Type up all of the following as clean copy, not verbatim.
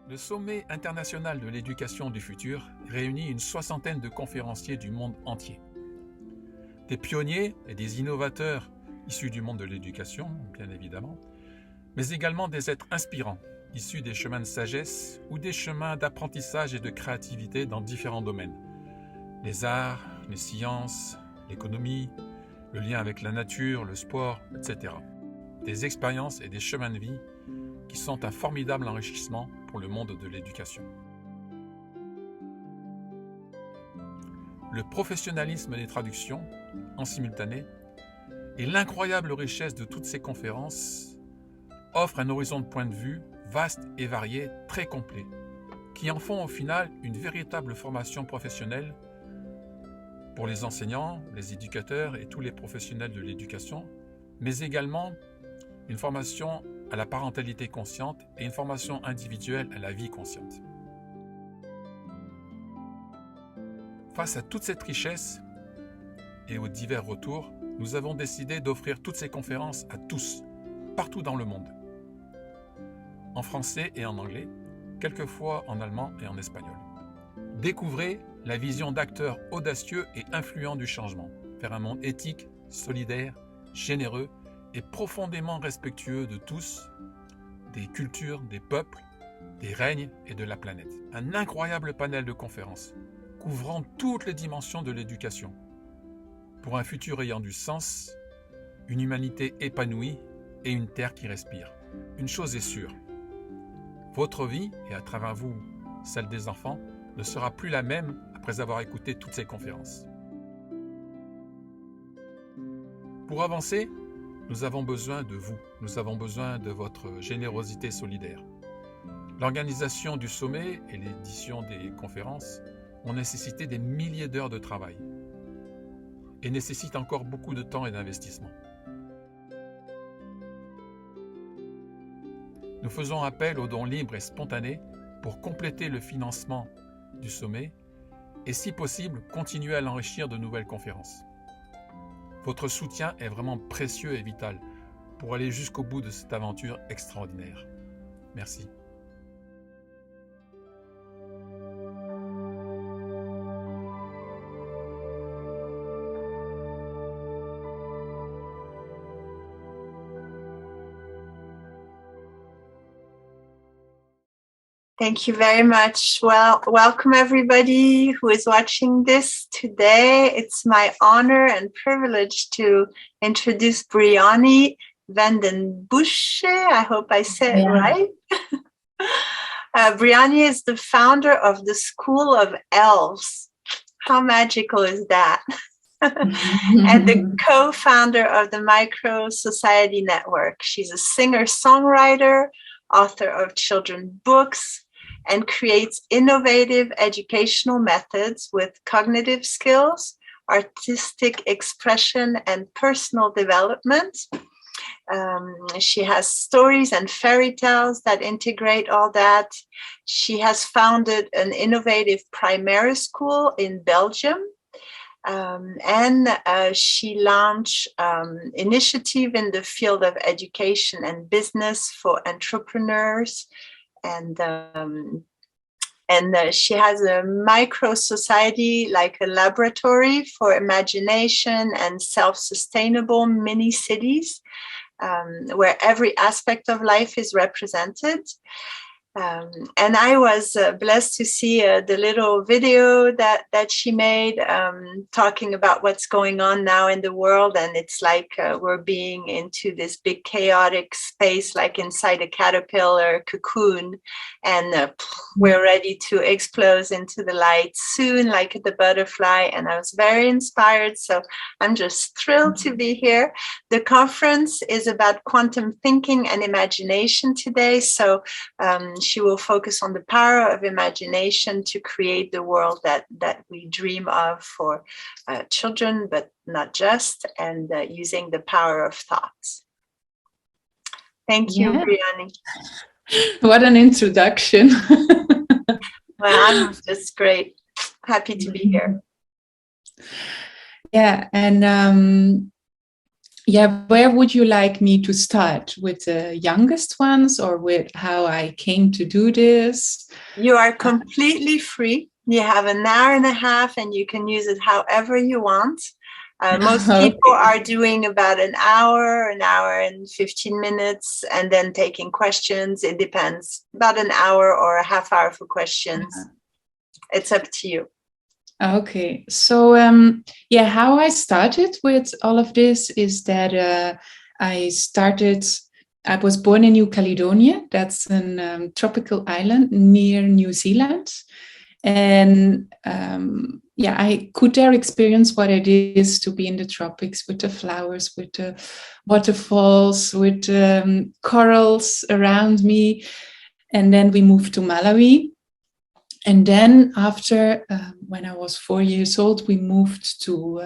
Le sommet international de l'éducation du futur réunit une soixantaine de conférenciers du monde entier. Des pionniers et des innovateurs issus du monde de l'éducation, bien évidemment, mais également des êtres inspirants, issus des chemins de sagesse ou des chemins d'apprentissage et de créativité dans différents domaines. Les arts, les sciences, l'économie, le lien avec la nature, le sport, etc. Des expériences et des chemins de vie qui sont un formidable enrichissement pour le monde de l'éducation. Le professionnalisme des traductions, en simultané, et l'incroyable richesse de toutes ces conférences offrent un horizon de point de vue vaste et varié, très complet, qui en font au final une véritable formation professionnelle pour les enseignants, les éducateurs et tous les professionnels de l'éducation, mais également une formation à la parentalité consciente et une formation individuelle à la vie consciente. Face à toute cette richesse et aux divers retours, nous avons décidé d'offrir toutes ces conférences à tous, partout dans le monde, en français et en anglais, quelquefois en allemand et en espagnol. Découvrez la vision d'acteurs audacieux et influents du changement, vers un monde éthique, solidaire, généreux et profondément respectueux de tous, des cultures, des peuples, des règnes et de la planète. Un incroyable panel de conférences, couvrant toutes les dimensions de l'éducation, pour un futur ayant du sens, une humanité épanouie et une terre qui respire. Une chose est sûre, votre vie, et à travers vous, celle des enfants, ne sera plus la même après avoir écouté toutes ces conférences. Pour avancer, nous avons besoin de vous, nous avons besoin de votre générosité solidaire. L'organisation du sommet et l'édition des conférences ont nécessité des milliers d'heures de travail et nécessitent encore beaucoup de temps et d'investissement. Nous faisons appel aux dons libres et spontanés pour compléter le financement du sommet et, si possible, continuer à l'enrichir de nouvelles conférences. Votre soutien est vraiment précieux et vital pour aller jusqu'au bout de cette aventure extraordinaire. Merci. Thank you very much. Well, welcome everybody who is watching this today. It's my honor and privilege to introduce Briony V. Bussche. I hope I said it right. Briony is the founder of the School of Elves. How magical is that? And the co-founder of the Micro Society Network. She's a singer-songwriter, author of children's books, and creates innovative educational methods with cognitive skills, artistic expression, and personal development. She has stories and fairy tales that integrate all that. She has founded an innovative primary school in Belgium. And she launched initiative in the field of education and business for entrepreneurs. And she has a micro society, like a laboratory for imagination and self-sustainable mini cities, where every aspect of life is represented. And I was blessed to see the little video that she made talking about what's going on now in the world. And it's like we're being into this big chaotic space, like inside a caterpillar cocoon. And we're ready to explode into the light soon, like the butterfly. And I was very inspired. So I'm just thrilled to be here. The conference is about quantum thinking and imagination today. So she will focus on the power of imagination to create the world that we dream of for children, but not just, and using the power of thoughts. Thank you, Briony. What an introduction. Well, I'm just great. Happy to be here. Yeah, and yeah, where would you like me to start? With the youngest ones or with how I came to do this? You are completely free. You have an hour and a half and you can use it however you want. Most people are doing about an hour and 15 minutes, and then taking questions. It depends. About an hour or a half hour for questions. It's up to you. Okay, so yeah, how I started with all of this is that I was born in New Caledonia. That's a tropical island near New Zealand. And yeah, I could there experience what it is to be in the tropics with the flowers, with the waterfalls, with corals around me. And then we moved to Malawi. And then after, when I was 4 years old, we moved to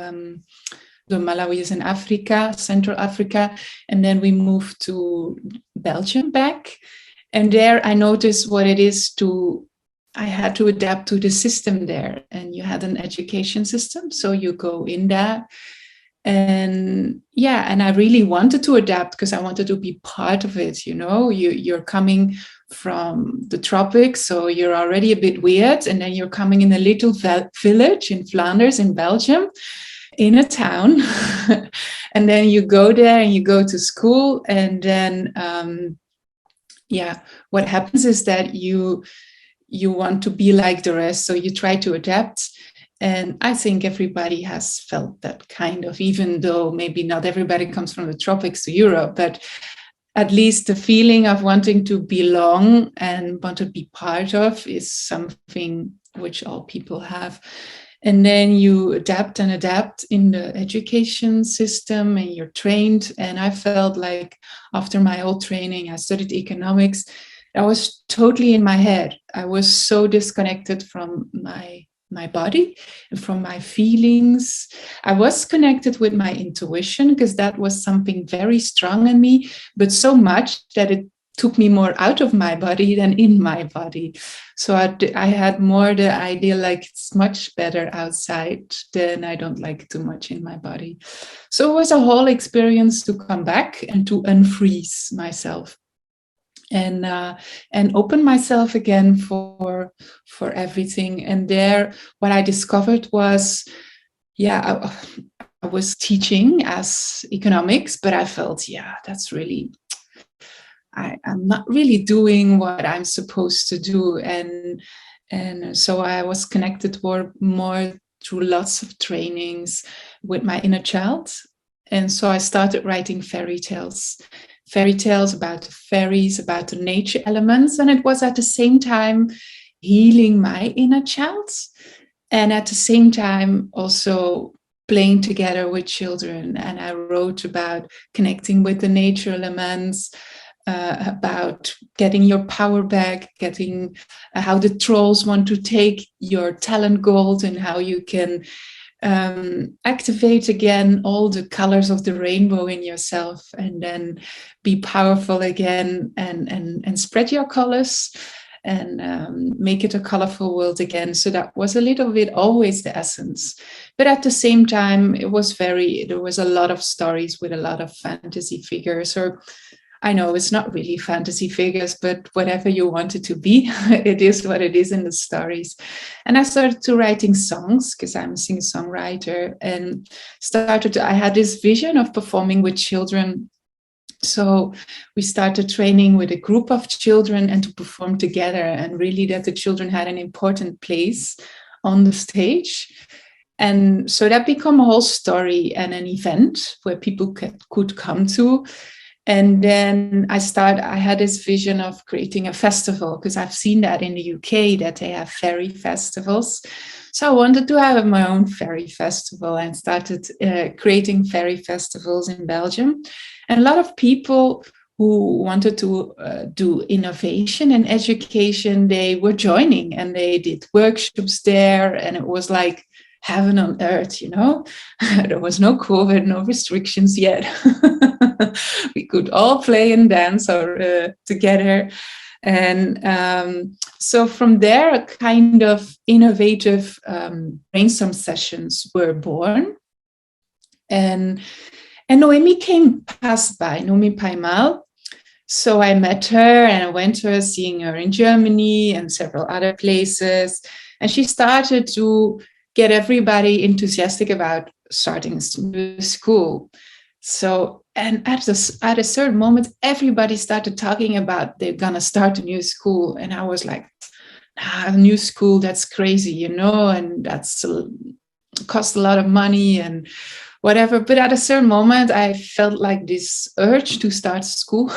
the Malawi is in Africa, Central Africa. And then we moved to Belgium back. And there I noticed what it is I had to adapt to the system there. And you had an education system. So you go in there. And yeah, and I really wanted to adapt because I wanted to be part of it. You know, you're coming from the tropics, so you're already a bit weird. And then you're coming in a little village in Flanders in Belgium, in a town. And then you go there and you go to school. And then, yeah, what happens is that you want to be like the rest. So you try to adapt. And I think everybody has felt that kind of, even though maybe not everybody comes from the tropics to Europe, but at least the feeling of wanting to belong and want to be part of is something which all people have. And then you adapt and adapt in the education system and you're trained. And I felt like after my whole training, I studied economics. I was totally in my head. I was so disconnected from my body and from my feelings. I was connected with my intuition because that was something very strong in me, but so much that it took me more out of my body than in my body. So I had more the idea like it's much better outside than I don't like too much in my body. So it was a whole experience to come back and to unfreeze myself. And open myself again for everything. And there, what I discovered was, yeah, I was teaching as economics, but I felt, yeah, that's really, I'm not really doing what I'm supposed to do. And so I was connected more through lots of trainings with my inner child. And so I started writing fairy tales about the fairies, about the nature elements. And it was at the same time healing my inner child. And at the same time also playing together with children. And I wrote about connecting with the nature elements, about getting your power back, getting how the trolls want to take your talent gold and how you can activate again all the colors of the rainbow in yourself and then be powerful again and spread your colors and make it a colorful world again. So that was a little bit always the essence. But at the same time, there was a lot of stories with a lot of fantasy figures, or I know it's not really fantasy figures, but whatever you want it to be, it is what it is in the stories. And I started to writing songs because I'm a singer-songwriter, and I had this vision of performing with children. So we started training with a group of children and to perform together, and really that the children had an important place on the stage. And so that became a whole story and an event where people could come to. And then I had this vision of creating a festival, because I've seen that in the UK that they have fairy festivals. So I wanted to have my own fairy festival and started creating fairy festivals in Belgium. And a lot of people who wanted to do innovation and education, they were joining and they did workshops there. And it was like heaven on earth, you know. There was no COVID, no restrictions yet. We could all play and dance together. And so from there, a kind of innovative brainstorm sessions were born. And And Noemi passed by, Noemi Paimal. So I met her and I went to her, seeing her in Germany and several other places. And she started to get everybody enthusiastic about starting a school. So, and at a certain moment, everybody started talking about they're going to start a new school. And I was like, a new school, that's crazy, you know, and that's cost a lot of money and whatever. But at a certain moment, I felt like this urge to start school.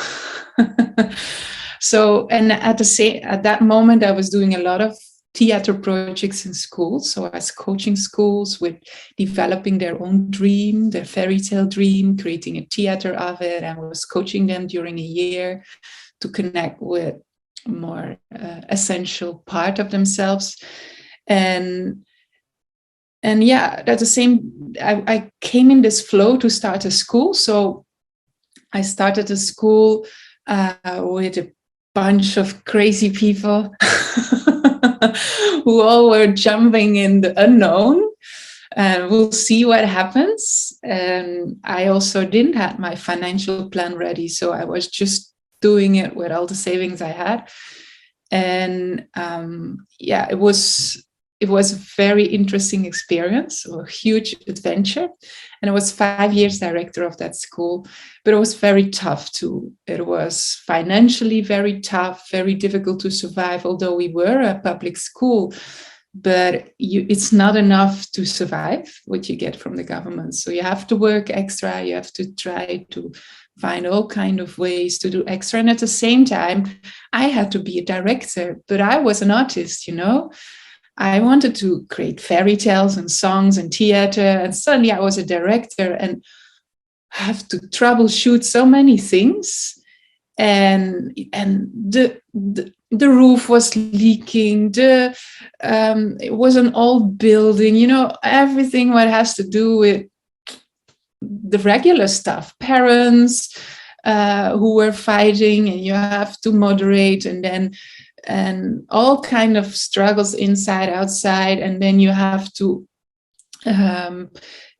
So, and at that moment, I was doing a lot of theater projects in schools. So I was coaching schools with developing their own dream, their fairy tale dream, creating a theater of it. And I was coaching them during a year to connect with more essential part of themselves. And yeah, at the same, I came in this flow to start a school. So I started a school with a bunch of crazy people who all were jumping in the unknown. And we'll see what happens. And I also didn't have my financial plan ready. So I was just doing it with all the savings I had. And yeah, it was a very interesting experience, a huge adventure. And I was 5 years director of that school, but it was very tough too. It was financially very tough, very difficult to survive, although we were a public school. But it's not enough to survive what you get from the government. So you have to work extra. You have to try to find all kinds of ways to do extra. And at the same time, I had to be a director, but I was an artist, you know. I wanted to create fairy tales and songs and theater. And suddenly I was a director and have to troubleshoot so many things. And the roof was leaking. It was an old building, you know, everything what has to do with the regular stuff. Parents who were fighting, and you have to moderate, and all kind of struggles inside, outside, and then you have to.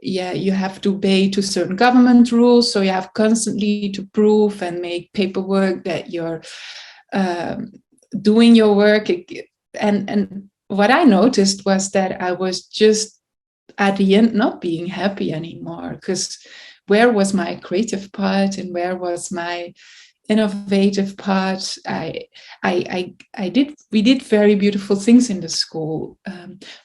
You have to obey to certain government rules. So you have constantly to prove and make paperwork that you're doing your work. And what I noticed was that I was just at the end not being happy anymore, because where was my creative part and where was my innovative part? We did very beautiful things in the school.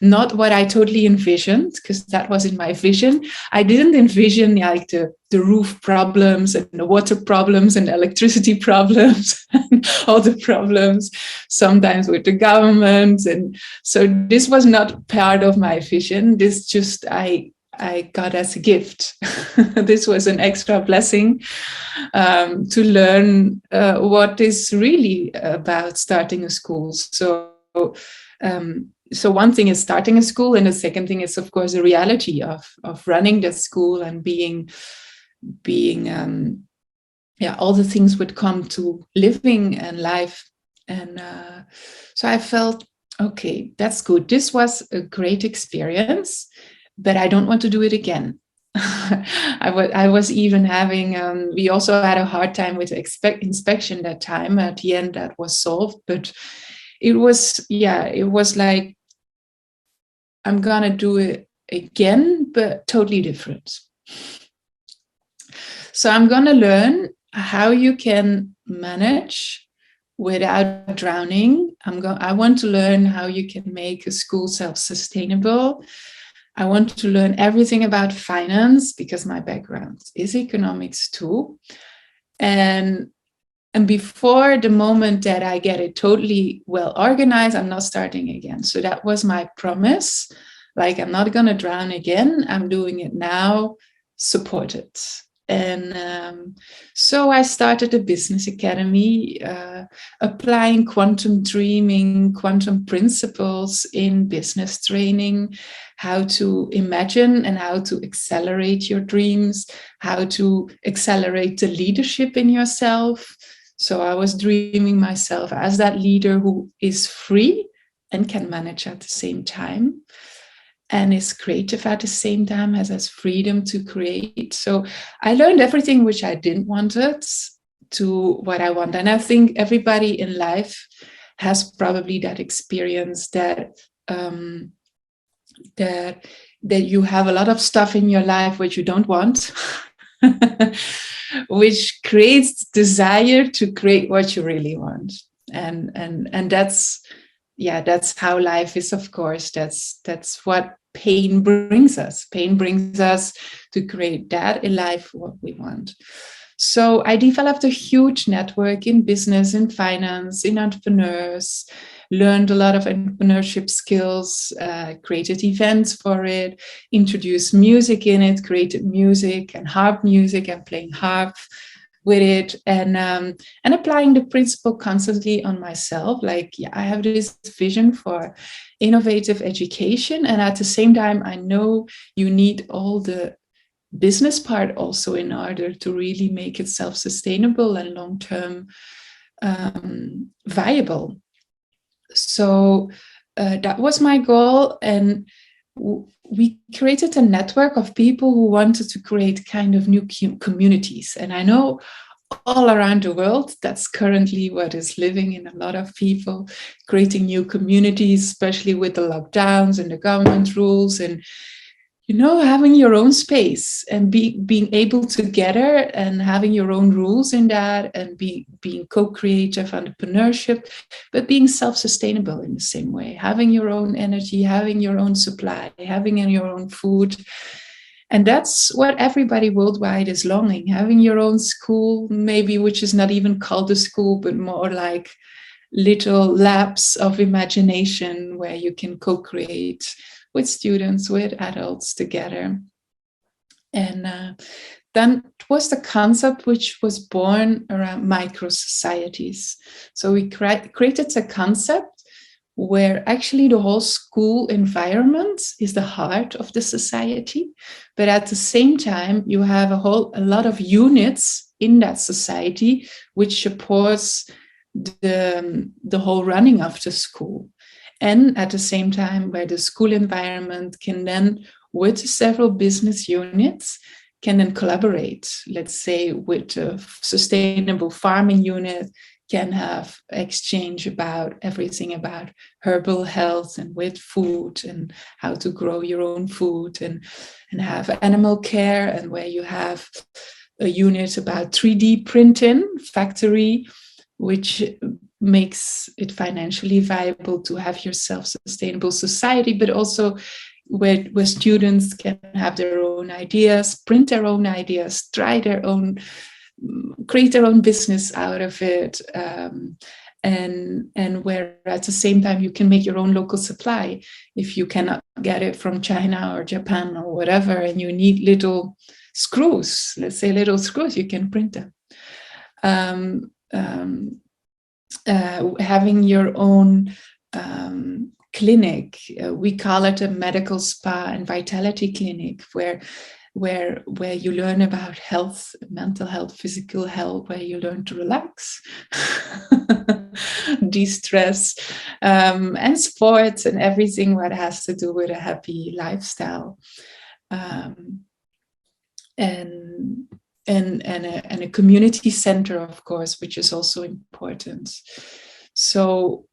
Not what I totally envisioned, because that wasn't my vision. I didn't envision like the roof problems and the water problems and the electricity problems and all the problems sometimes with the government. And so this was not part of my vision. This just I got as a gift. This was an extra blessing to learn what is really about starting a school. So one thing is starting a school, and the second thing is, of course, the reality of running the school and being all the things would come to living and life. And so I felt, okay, that's good. This was a great experience, but I don't want to do it again. I was even having, we also had a hard time with inspection that time. At the end, that was solved, but it was like, I'm gonna do it again, but totally different. So I'm gonna learn how you can manage without drowning. I want to learn how you can make a school self-sustainable. I want to learn everything about finance, because my background is economics too. And before the moment that I get it totally well organized, I'm not starting again. So that was my promise. Like, I'm not going to drown again. I'm doing it now, support it. And so I started a business academy, applying quantum dreaming, quantum principles in business training, how to imagine and how to accelerate your dreams, how to accelerate the leadership in yourself. So I was dreaming myself as that leader who is free and can manage at the same time. and is creative at the same time, has freedom to create. So I learned everything which I didn't want it to what I want. And I think everybody in life has probably that experience that that you have a lot of stuff in your life which you don't want, which creates desire to create what you really want. And that's how life is, of course. That's what pain brings us. Pain brings us to create that in life what we want. So I developed a huge network in business, in finance, in entrepreneurs, learned a lot of entrepreneurship skills, created events for it, introduced music in it, created music and harp music and playing harp with it, and applying the principle constantly on myself. Like, I have this vision for innovative education, and at the same time, I know you need all the business part also in order to really make it self-sustainable and long-term viable. So that was my goal, and we created a network of people who wanted to create kind of new communities. And I know all around the world, that's currently what is living in a lot of people, creating new communities, especially with the lockdowns and the government rules, and having your own space and being able to gather and having your own rules in that, and being co-creative entrepreneurship, but being self-sustainable in the same way, having your own energy, having your own supply, having your own food. And that's what everybody worldwide is longing, having your own school, maybe, which is not even called a school, but more like little labs of imagination where you can co-create with students, with adults together. And then it was the concept which was born around micro-societies. So we created a concept where actually the whole school environment is the heart of the society, but at the same time, you have a lot of units in that society which supports the whole running of the school. And at the same time, where the school environment can then, with several business units, can then collaborate. Let's say with a sustainable farming unit, can have exchange about everything about herbal health and with food and how to grow your own food, and have animal care, and where you have a unit about 3D printing factory, which makes it financially viable to have your self-sustainable society, but also where students can have their own ideas, print their own ideas, create their own business out of it, and where at the same time you can make your own local supply if you cannot get it from China or Japan or whatever, and you need little screws, let's say little screws, you can print them. Having your own clinic, we call it a medical spa and vitality clinic, where you learn about health, mental health, physical health, where you learn to relax, de-stress, and sports and everything what has to do with a happy lifestyle, and a community center, of course, which is also important. So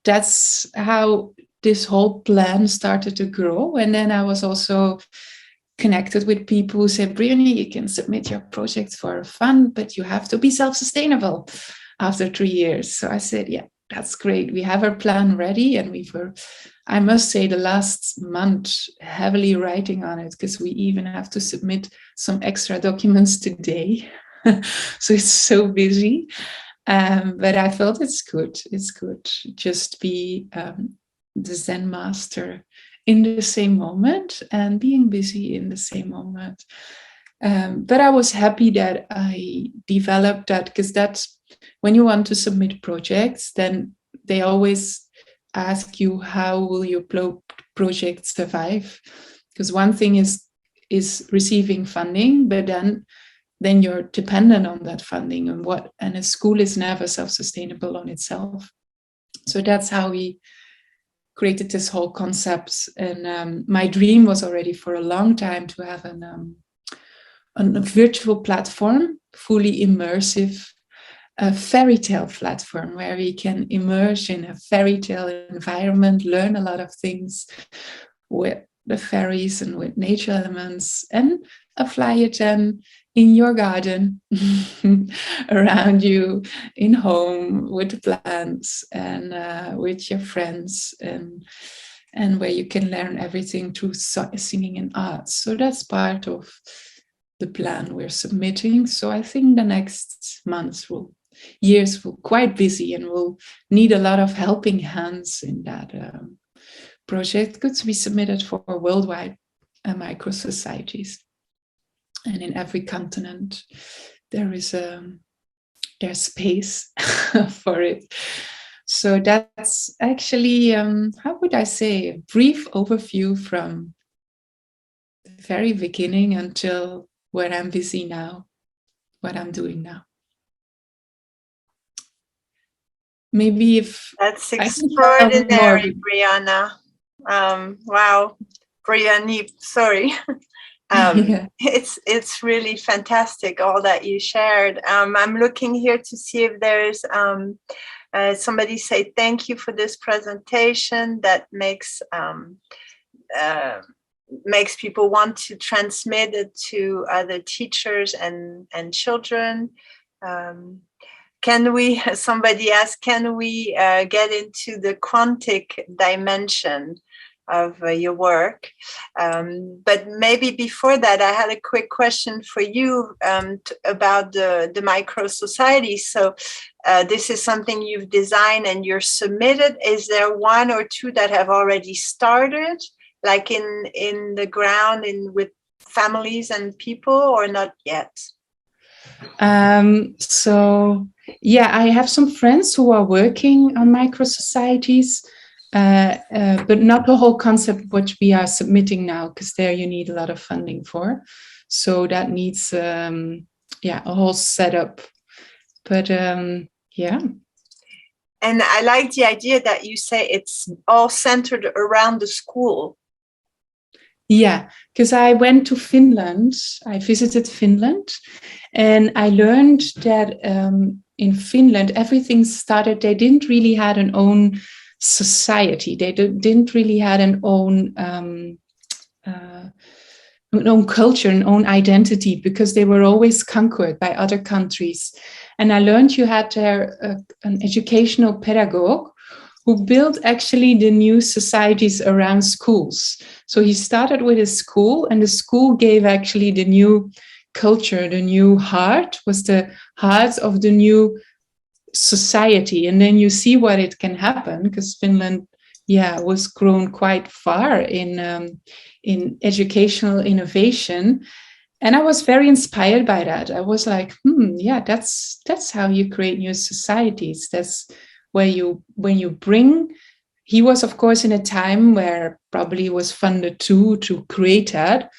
that's how this whole plan started to grow. And then I was also connected with people who said, Briony, you can submit your project for a fund, but you have to be self-sustainable after 3 years. So I said, yeah, that's great. We have our plan ready. And we were, I must say, the last month heavily writing on it, because we even have to submit some extra documents today. So it's so busy. But I felt it's good. It's good. Just be the Zen master in the same moment and being busy in the same moment. But I was happy that I developed that, because that's when you want to submit projects, then they always ask you, how will your project survive? Because one thing is receiving funding, but then you're dependent on that funding, and a school is never self-sustainable on itself. So that's how we created this whole concept. And my dream was already for a long time to have a virtual platform, fully immersive, a fairy tale platform where we can immerse in a fairy tale environment, learn a lot of things with the fairies and with nature elements, and apply it then in your garden, around you, in home, with the plants, and with your friends, and where you can learn everything through singing and art. So that's part of the plan we're submitting. So I think the next years will quite busy, and we'll need a lot of helping hands in that project, because we submitted for worldwide micro societies, and in every continent there's space for it. So that's actually how would I say, a brief overview from the very beginning until where I'm busy now, what I'm doing now. Maybe if that's extraordinary, Brianna. Wow, Briony, sorry. Yeah. It's really fantastic, all that you shared. I'm looking here to see if there's somebody say thank you for this presentation. That makes people want to transmit it to other teachers and children. Somebody asked, can we get into the quantic dimension of your work? But maybe before that, I had a quick question for you about the micro society. So this is something you've designed and you're submitted. Is there one or two that have already started, like in the ground, with families and people, or not yet? So yeah, I have some friends who are working on micro societies, but not the whole concept which we are submitting now, because there you need a lot of funding for. So that needs a whole setup. But yeah. And I like the idea that you say it's all centered around the school. Yeah, because I went to Finland. I visited Finland, and I learned that in Finland, everything started, they didn't really have an own society. They didn't really have an own culture, an own identity, because they were always conquered by other countries. And I learned you had there an educational pedagogue who built actually the new societies around schools. So he started with a school, and the school gave actually the new culture, the new heart, was the heart of the new society. And then you see what it can happen, because Finland, was grown quite far in educational innovation. And I was very inspired by that. I was like, that's how you create new societies. That's when you bring. He was, of course, in a time where probably was funded to create that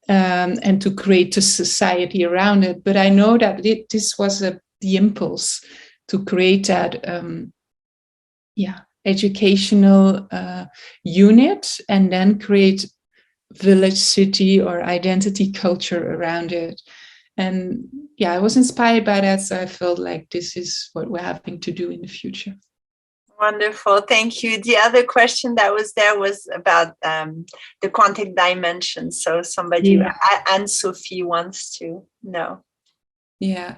and to create a society around it. But I know that this was the impulse to create that educational unit, and then create village, city, or identity culture around it. And I was inspired by that, so I felt like this is what we're having to do in the future. Wonderful, thank you. The other question that was there was about the quantic dimension. So somebody, Anne-Sophie, wants to know. Yeah,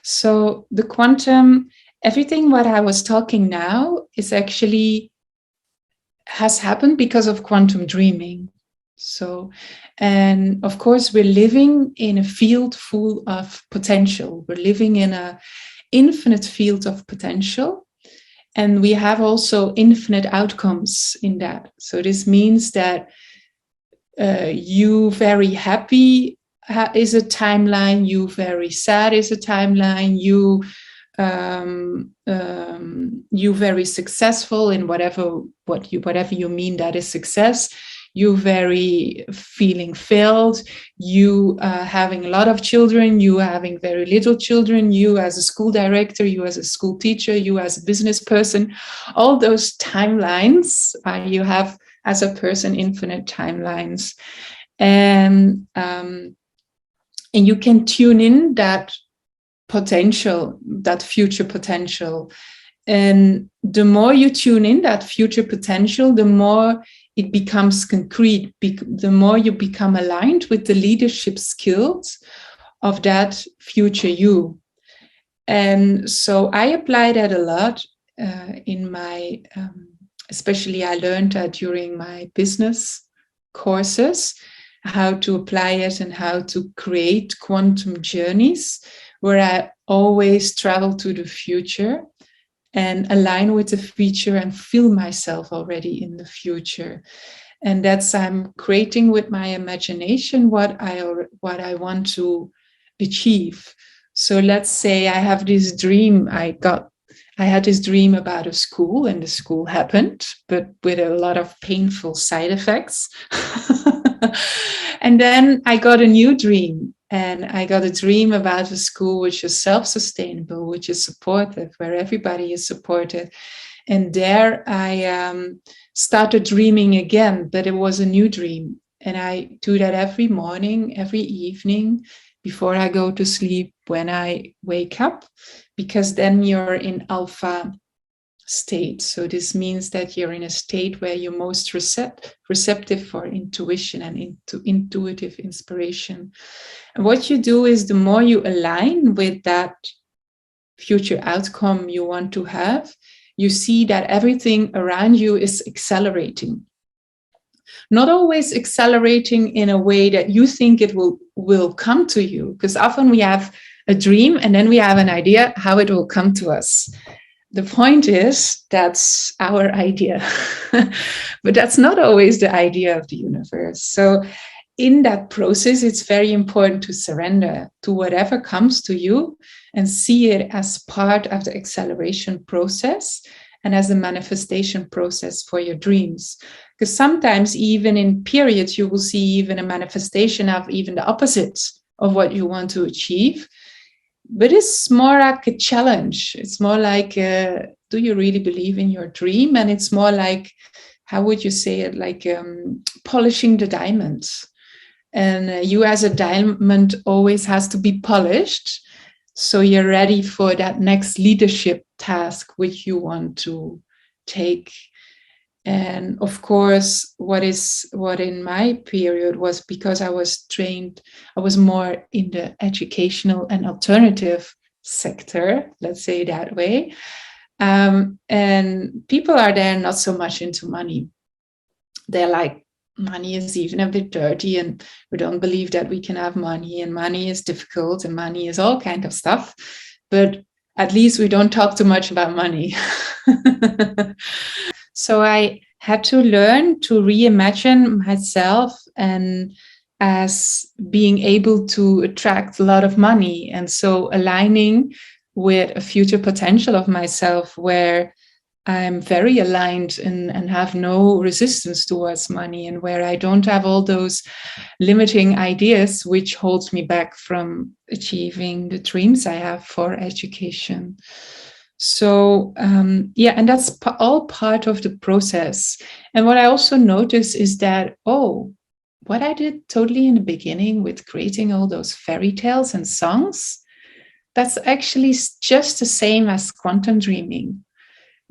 so the quantum, everything what I was talking now is actually has happened because of quantum dreaming. So, and of course, we're living in a field full of potential. We're living in an infinite field of potential, and we have also infinite outcomes in that. So this means that you very happy is a timeline, you very sad is a timeline, you very successful in whatever you mean that is success. you very feeling filled, you having a lot of children, you having very little children, you as a school director, you as a school teacher, you as a business person, all those timelines, you have as a person infinite timelines. And you can tune in that potential, that future potential. And the more you tune in that future potential, the more it becomes concrete, the more you become aligned with the leadership skills of that future you. And so I apply that a lot in my, especially I learned that during my business courses, how to apply it and how to create quantum journeys where I always travel to the future and align with the future and feel myself already in the future. And that's I'm creating with my imagination what I want to achieve. So let's say I have this dream. I had this dream about a school, and the school happened, but with a lot of painful side effects. And then I got a new dream, and I got a dream about a school which is self-sustainable, which is supportive, where everybody is supported. And there I started dreaming again, but it was a new dream. And I do that every morning, every evening, before I go to sleep, when I wake up, because then you're in alpha state. So this means that you're in a state where you're most receptive for intuition and into intuitive inspiration. And what you do is the more you align with that future outcome you want to have, you see that everything around you is accelerating. Not always accelerating in a way that you think it will come to you, because often we have a dream and then we have an idea how it will come to us. The point is, that's our idea, but that's not always the idea of the universe. So in that process, it's very important to surrender to whatever comes to you and see it as part of the acceleration process and as a manifestation process for your dreams. Because sometimes even in periods, you will see even a manifestation of even the opposite of what you want to achieve. But it's more like a challenge. It's more like, do you really believe in your dream? And it's more like, how would you say it? Like polishing the diamonds. And you as a diamond always has to be polished. So you're ready for that next leadership task, which you want to take. And of course, what in my period was because I was trained, I was more in the educational and alternative sector, let's say that way. And people are there not so much into money. They're like, money is even a bit dirty and we don't believe that we can have money, and money is difficult and money is all kind of stuff. But at least we don't talk too much about money. So I had to learn to reimagine myself and as being able to attract a lot of money. And so aligning with a future potential of myself where I'm very aligned and have no resistance towards money, and where I don't have all those limiting ideas which holds me back from achieving the dreams I have for education. So, and that's all part of the process. And what I also notice is that, what I did totally in the beginning with creating all those fairy tales and songs, that's actually just the same as quantum dreaming.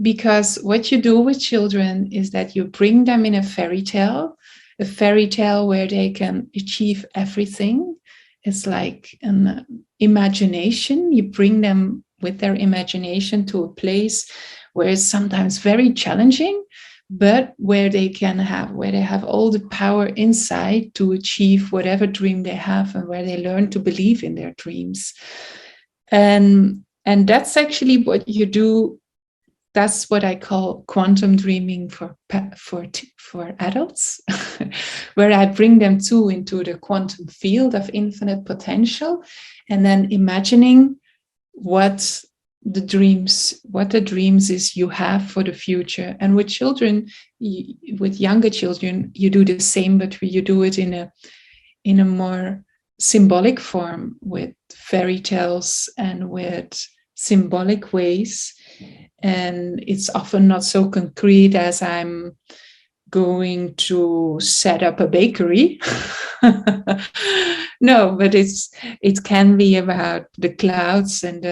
Because what you do with children is that you bring them in a fairy tale where they can achieve everything. It's like an imagination. You bring them with their imagination to a place where it's sometimes very challenging, but where they have all the power inside to achieve whatever dream they have, and where they learn to believe in their dreams. And that's actually what you do. That's what I call quantum dreaming for adults, where I bring them into the quantum field of infinite potential, and then imagining what the dreams, what the dreams is you have for the future. And with children, with younger children, you do the same, but you do it in a more symbolic form, with fairy tales and with symbolic ways. And it's often not so concrete as I'm going to set up a bakery. No, but it can be about the clouds and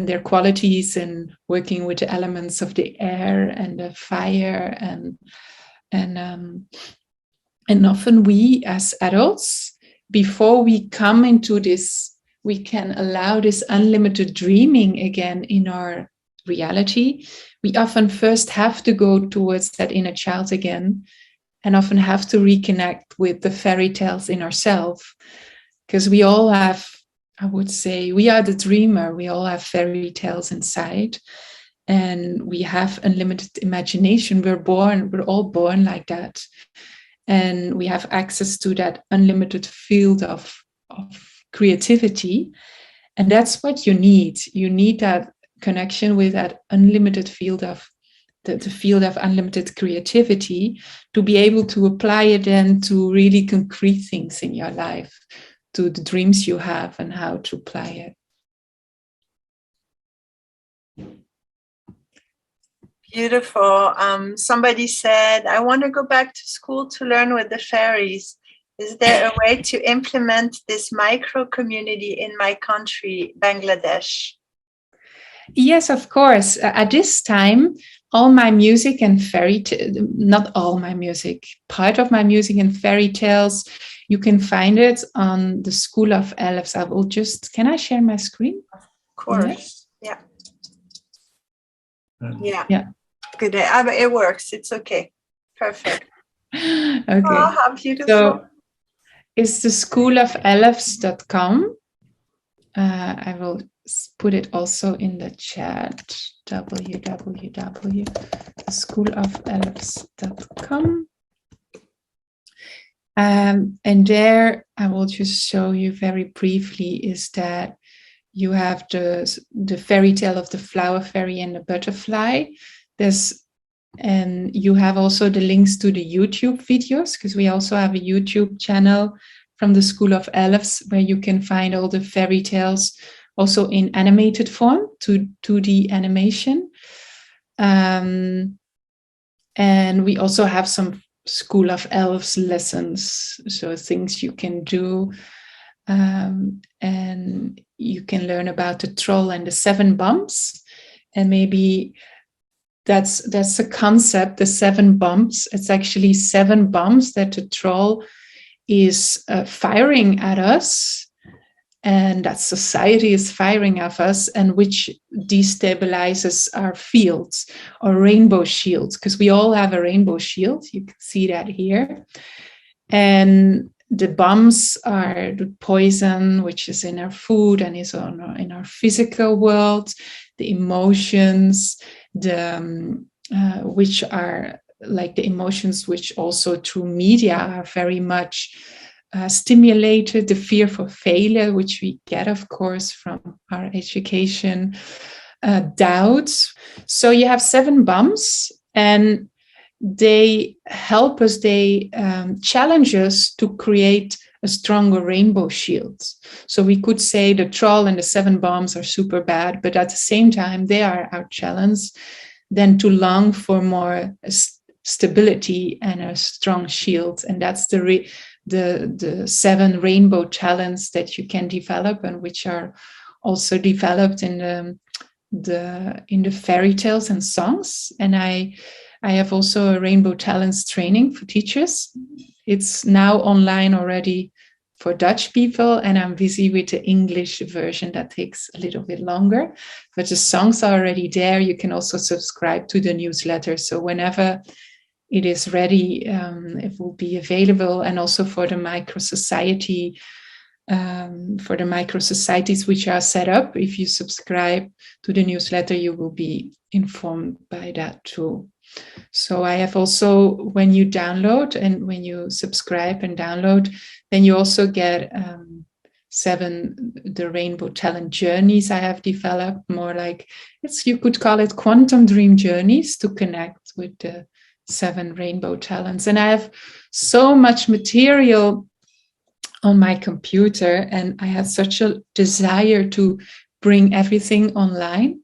their qualities, and working with the elements of the air and the fire, and often we as adults, before we come into this, we can allow this unlimited dreaming again in our reality. We often first have to go towards that inner child again, and often have to reconnect with the fairy tales in ourselves, because we all have, I would say, we are the dreamer. We all have fairy tales inside, and we have unlimited imagination. We're all born like that. And we have access to that unlimited field of creativity. And that's what you need. You need that connection with that unlimited field of the field of unlimited creativity, to be able to apply it then to really concrete things in your life, to the dreams you have and how to apply it. Beautiful. Somebody said, I want to go back to school to learn with the fairies. Is there a way to implement this micro community in my country, Bangladesh? Yes, of course. At this time, all my music and not all my music, part of my music and fairy tales, you can find it on the School of Elves. Can I share my screen? Of course. Yes? Yeah. Yeah. Good. It works. It's okay. Perfect. Okay. Oh, how beautiful. So it's the schoolofelves.com. I will put it also in the chat, www.schoolofelves.com. And there I will just show you very briefly is that you have the fairy tale of the flower fairy and the butterfly. And you have also the links to the YouTube videos, because we also have a YouTube channel from the School of Elves where you can find all the fairy tales also in animated form, 2D animation. And we also have some School of Elves lessons, so things you can do. And you can learn about the troll and the 7 bumps. And maybe that's a concept, the 7 bumps. It's actually 7 bumps that the troll is firing at us, and that society is firing at us, and which destabilizes our fields or rainbow shields, because we all have a rainbow shield. You can see that here. And the bumps are the poison, which is in our food and is in our physical world, the emotions, which are like the emotions which also through media are very much stimulated, the fear for failure, which we get, of course, from our education, doubts. So you have 7 bumps, and they help us, they challenge us to create a stronger rainbow shield. So we could say the troll and the 7 bumps are super bad, but at the same time, they are our challenge then to long for more stability and a strong shield. And that's the 7 rainbow talents that you can develop, and which are also developed in the fairy tales and songs. And I have also a rainbow talents training for teachers. It's now online already for Dutch people, and I'm busy with the English version that takes a little bit longer. But the songs are already there. You can also subscribe to the newsletter. So whenever it is ready, it will be available. And also for the micro society, for the micro societies which are set up, if you subscribe to the newsletter, you will be informed by that too. So I have also, when you download and when you subscribe and download, then you also get the rainbow talent journeys I have developed, more like you could call it quantum dream journeys to connect with the 7 rainbow talents. And I have so much material on my computer, and I had such a desire to bring everything online.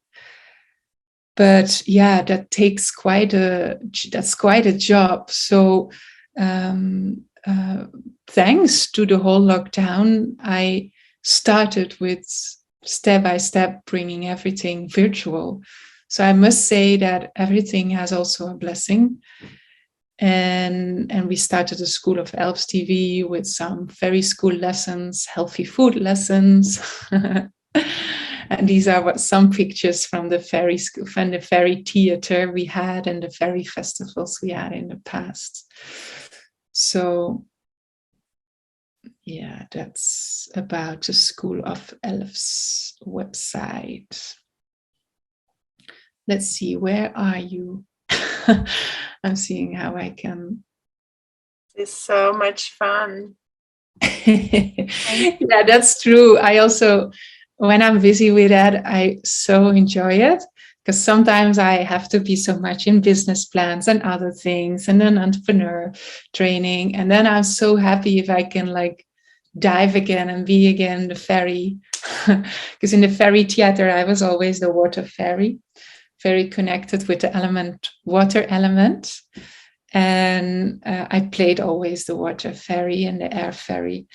But yeah, that's quite a job. So thanks to the whole lockdown, I started with step by step bringing everything virtual. So I must say that everything has also a blessing. And we started the School of Elves TV with some fairy school lessons, healthy food lessons. And these are some pictures from the fairy school, from the fairy theater we had and the fairy festivals we had in the past. So yeah, that's about the School of Elves website. Let's see, where are you? I'm seeing how I can. It's so much fun. Yeah, that's true. I also, when I'm busy with that, I so enjoy it, because sometimes I have to be so much in business plans and other things and then entrepreneur training. And then I'm so happy if I can like dive again and be again the fairy. Because in the fairy theater, I was always the water fairy, very connected with the element, water element. And I played always the water fairy and the air fairy.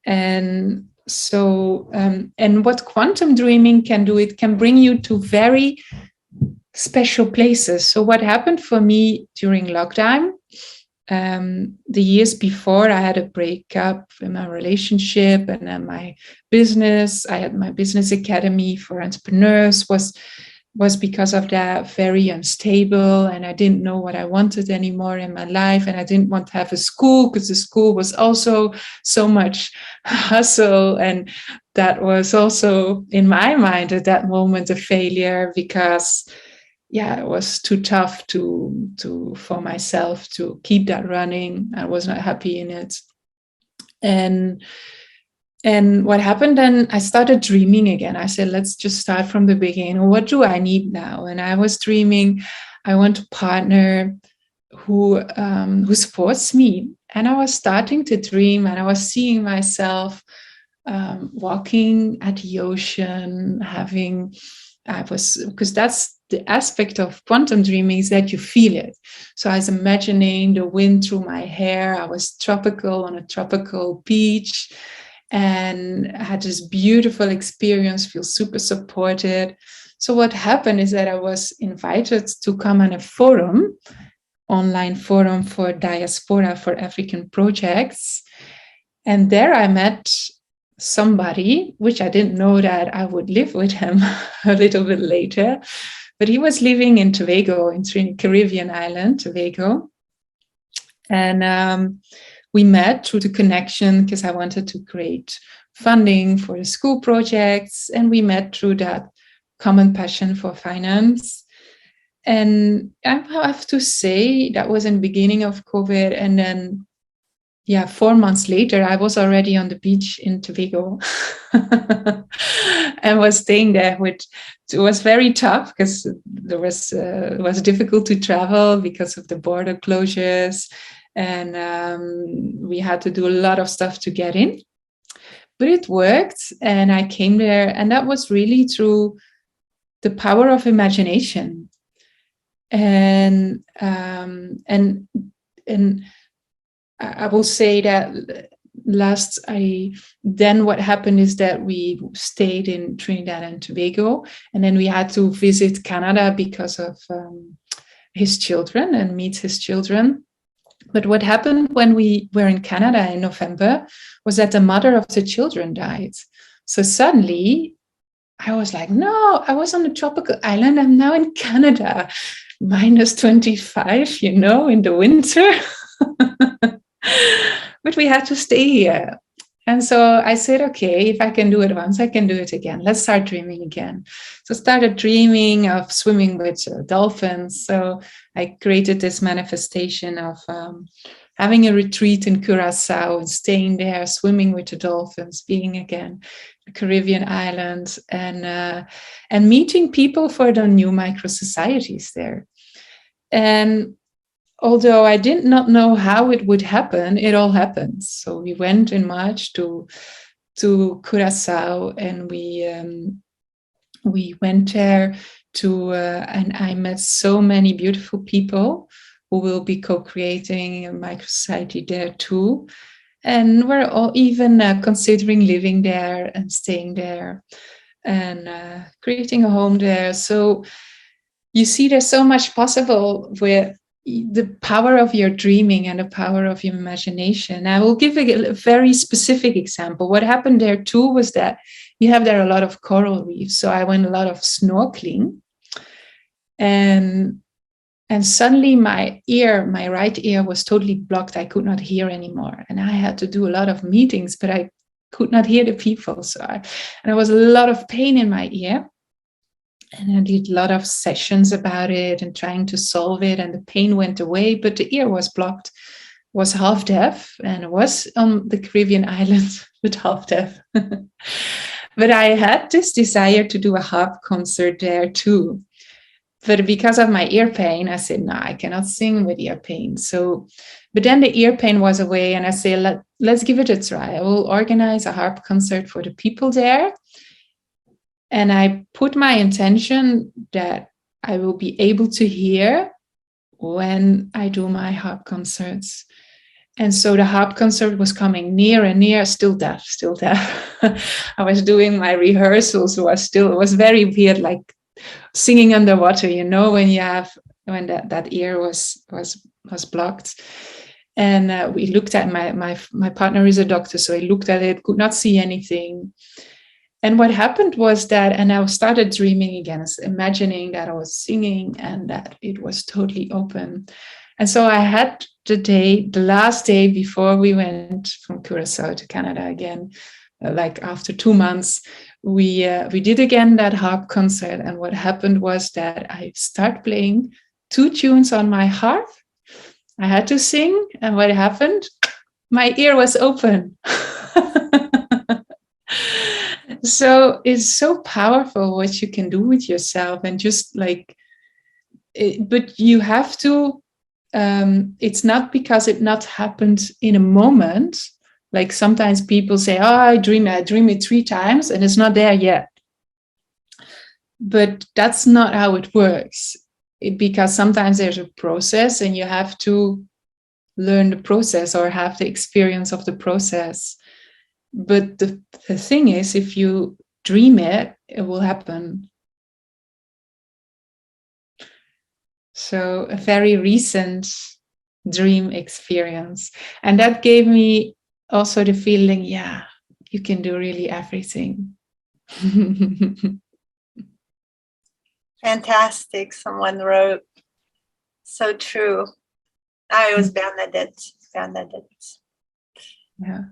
And so, and what quantum dreaming can do, it can bring you to very special places. So what happened for me during lockdown, the years before, I had a breakup in my relationship, and then my business, I had my business academy for entrepreneurs, was because of that very unstable, and I didn't know what I wanted anymore in my life, and I didn't want to have a school because the school was also so much hustle, and that was also in my mind at that moment a failure, because it was too tough for myself to keep that running. I was not happy in it. And what happened then, I started dreaming again. I said, let's just start from the beginning. What do I need now? And I was dreaming, I want a partner who supports me. And I was starting to dream, and I was seeing myself walking at the ocean, because that's the aspect of quantum dreaming, is that you feel it. So I was imagining the wind through my hair. I was tropical on a tropical beach, and I had this beautiful experience, feel super supported. So what happened is that I was invited to come on a forum, online forum for diaspora for African projects. And there I met somebody, which I didn't know that I would live with him a little bit later. But he was living in Tobago, in Caribbean island, Tobago. And we met through the connection, because I wanted to create funding for the school projects. And we met through that common passion for finance. And I have to say, that was in the beginning of COVID. And then, 4 months later, I was already on the beach in Tobago and was staying there. It was very tough, because it was difficult to travel because of the border closures. And we had to do a lot of stuff to get in. But it worked, and I came there, and that was really through the power of imagination. And I will say that what happened is that we stayed in Trinidad and Tobago, and then we had to visit Canada because of his children and meet his children. But what happened when we were in Canada in November was that the mother of the children died. So suddenly I was like, no, I was on a tropical island. I'm now in Canada, -25, in the winter. But we had to stay here. And so I said, okay, if I can do it once, I can do it again. Let's start dreaming again. So I started dreaming of swimming with dolphins. So I created this manifestation of having a retreat in Curacao and staying there, swimming with the dolphins, being again the Caribbean islands, and meeting people for the new micro societies there. And although I did not know how it would happen, it all happened. So we went in March to Curacao, and we went there and I met so many beautiful people who will be co-creating a micro society there too. And we're all even considering living there and staying there and creating a home there. So you see, there's so much possible with the power of your dreaming and the power of your imagination. I will give a very specific example. What happened there too was that you have there a lot of coral reefs. So I went a lot of snorkeling, and suddenly my right ear was totally blocked. I could not hear anymore. And I had to do a lot of meetings, but I could not hear the people. And there was a lot of pain in my ear. And I did a lot of sessions about it and trying to solve it. And the pain went away, but the ear was blocked, was half deaf, and was on the Caribbean islands with half deaf. But I had this desire to do a harp concert there too. But because of my ear pain, I said, no, I cannot sing with ear pain. But then the ear pain was away, and I said, let's give it a try. I will organize a harp concert for the people there. And I put my intention that I will be able to hear when I do my harp concerts. And so the harp concert was coming near and near, still deaf. I was doing my rehearsals, it was very weird, like singing underwater, when that ear was blocked. And we looked at my partner is a doctor, so he looked at it, could not see anything. And what happened was that, and I started dreaming again, imagining that I was singing and that it was totally open. And so I had the last day before we went from Curacao to Canada again, like after 2 months, we did again that harp concert. And what happened was that I started playing 2 tunes on my harp. I had to sing, and what happened? My ear was open. So it's so powerful what you can do with yourself, and just like, but you have to, it's not because it not happened in a moment. Like sometimes people say, oh, I dream it 3 times and it's not there yet. But that's not how it works. Because sometimes there's a process and you have to learn the process or have the experience of the process. But the thing is, if you dream it, it will happen. So a very recent dream experience. And that gave me also the feeling, yeah, you can do really everything. Fantastic. Someone wrote, so true. I was Bernadette. Yeah.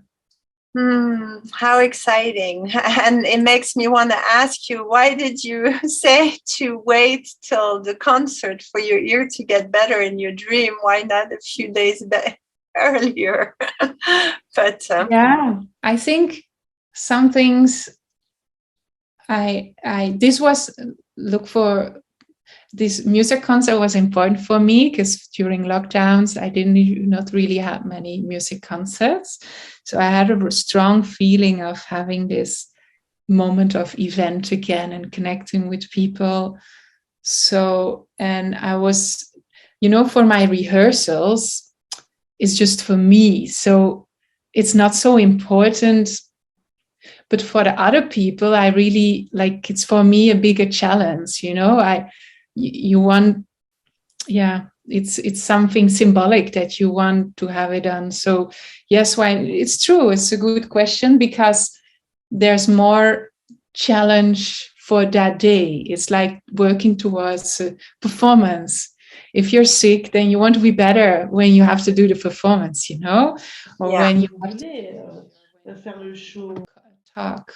How exciting. And it makes me want to ask you, why did you say to wait till the concert for your ear to get better in your dream? Why not a few days earlier? But yeah, I think some things this music concert was important for me, because during lockdowns I not really have many music concerts. So I had a strong feeling of having this moment of event again and connecting with people. So, and I was, for my rehearsals, it's just for me. So it's not so important. But for the other people, I really like, it's for me a bigger challenge, you want, it's something symbolic that you want to have it done. So yes, why? It's true. It's a good question, because there's more challenge for that day. It's like working towards a performance. If you're sick, then you want to be better when you have to do the performance, or when you have to talk.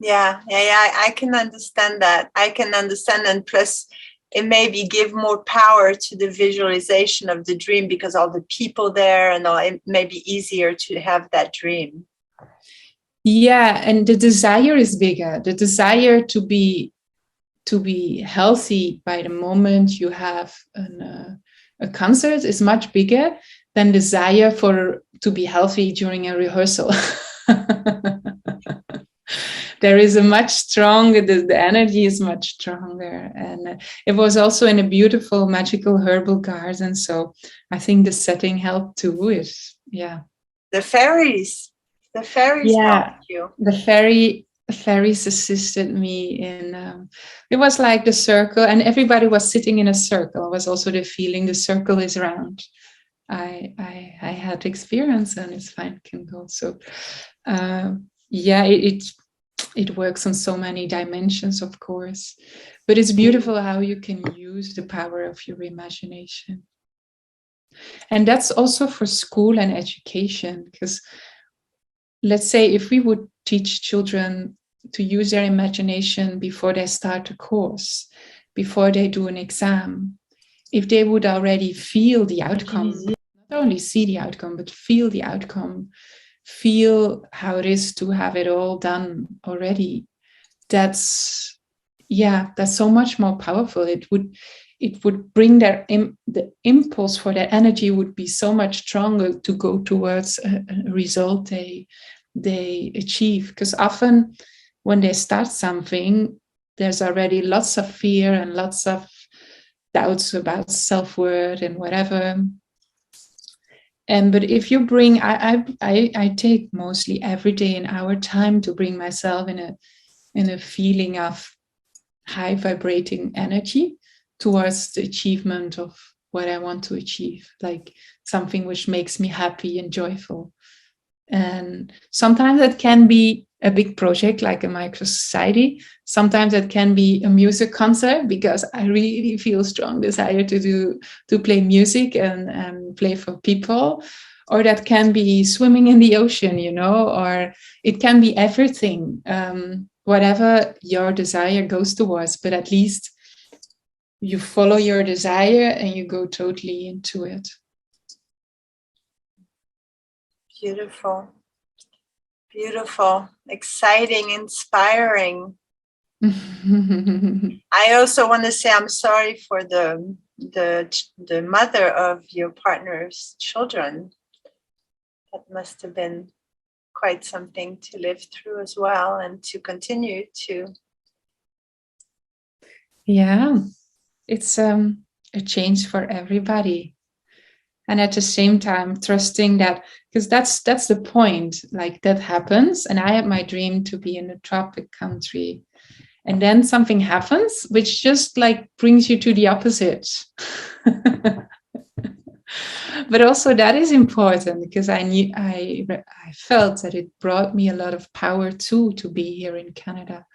Yeah. I can understand that. And plus, it maybe give more power to the visualization of the dream because all the people there and all, it may be easier to have that dream. Yeah, and the desire is bigger. The desire to be healthy by the moment you have a concert is much bigger than desire to be healthy during a rehearsal. There is a much stronger, the energy is much stronger. And it was also in a beautiful, magical herbal garden. So I think the setting helped too. The fairies helped you. The fairies assisted me in, it was like the circle, and everybody was sitting in a circle. It was also the feeling the circle is round. I had experience, and it's fine, can go. So it works on so many dimensions, of course, but it's beautiful how you can use the power of your imagination. And that's also for school and education, because let's say if we would teach children to use their imagination before they start a course, before they do an exam, if they would already feel the outcome, not only see the outcome, but feel the outcome, feel how it is to have it all done already, that's so much more powerful. It would bring the impulse for their energy would be so much stronger to go towards a result they achieve. Because often when they start something, there's already lots of fear and lots of doubts about self-worth and whatever. But if you bring, I take mostly every day an hour time to bring myself in a feeling of high vibrating energy towards the achievement of what I want to achieve, like something which makes me happy and joyful. And sometimes it can be a big project like a micro society. Sometimes it can be a music concert because I really feel strong desire to play music and play for people. Or that can be swimming in the ocean, or it can be everything, whatever your desire goes towards, but at least you follow your desire and you go totally into it. Beautiful, exciting, inspiring. I also want to say I'm sorry for the mother of your partner's children. That must have been quite something to live through as well, and to continue to. Yeah, it's a change for everybody. And at the same time, trusting that, because that's the point, like that happens. And I had my dream to be in a tropic country. And then something happens, which just like brings you to the opposite. But also that is important, because I felt that it brought me a lot of power too, to be here in Canada,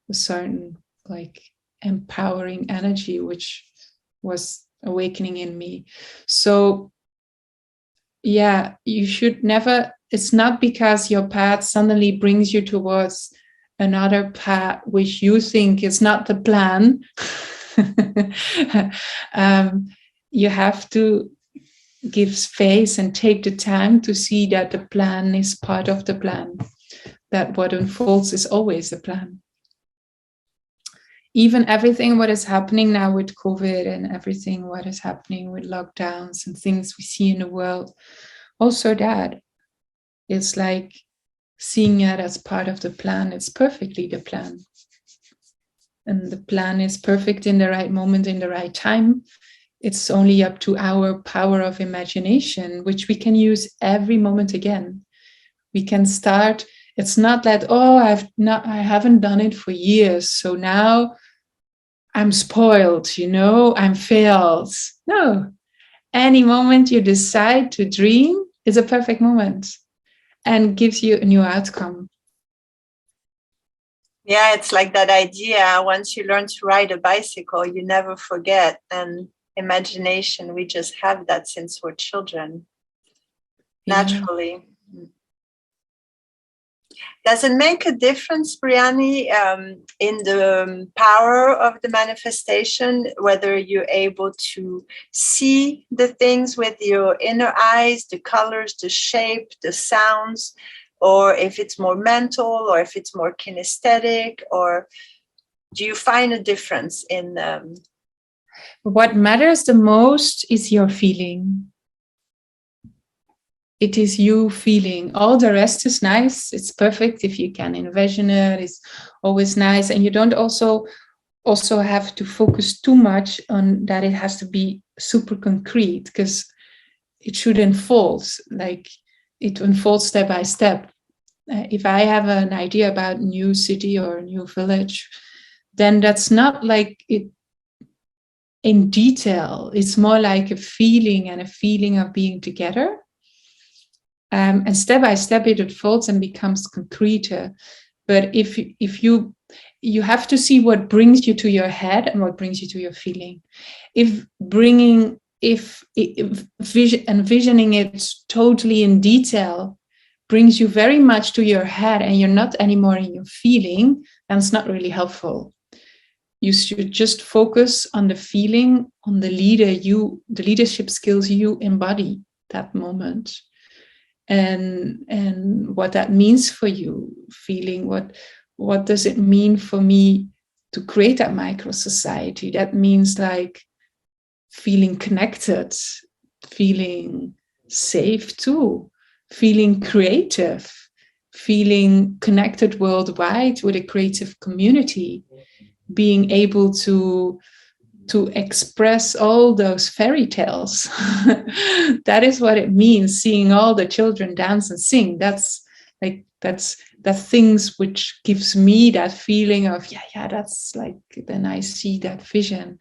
a certain like empowering energy, which was awakening in me. So yeah, you should never, it's not because your path suddenly brings you towards another path which you think is not the plan. You have to give space and take the time to see that the plan is part of the plan, that what unfolds is always a plan. Even everything what is happening now with COVID and everything what is happening with lockdowns and things we see in the world, also that it's like seeing it as part of the plan. It's perfectly the plan. And the plan is perfect in the right moment, in the right time. It's only up to our power of imagination, which we can use every moment again. We can start. It's not that, I haven't done it for years, so now I'm spoiled, I'm failed. No, any moment you decide to dream is a perfect moment and gives you a new outcome. Yeah, it's like that idea. Once you learn to ride a bicycle, you never forget. And imagination, we just have that since we're children, naturally. Does it make a difference, Briony, in the power of the manifestation, whether you're able to see the things with your inner eyes, the colors, the shape, the sounds, or if it's more mental, or if it's more kinesthetic, or do you find a difference in What matters the most is your feeling. It is you feeling. All the rest is nice. It's perfect if you can envision it. It's always nice. And you don't also have to focus too much on that it has to be super concrete, because it should unfold. Like it unfolds step by step. If I have an idea about a new city or a new village, then that's not like it in detail. It's more like a feeling, and a feeling of being together. And step by step it unfolds and becomes concreter. But if you have to see what brings you to your head and what brings you to your feeling. If envisioning it totally in detail brings you very much to your head and you're not anymore in your feeling, then it's not really helpful. You should just focus on the feeling, on the leadership skills you embody that moment. And what that means for you, feeling what does it mean for me to create that micro society? That means like feeling connected, feeling safe too, feeling creative, feeling connected worldwide with a creative community, being able to express all those fairy tales. That is what it means, seeing all the children dance and sing. That's the things which gives me that feeling of, that's like, then I see that vision.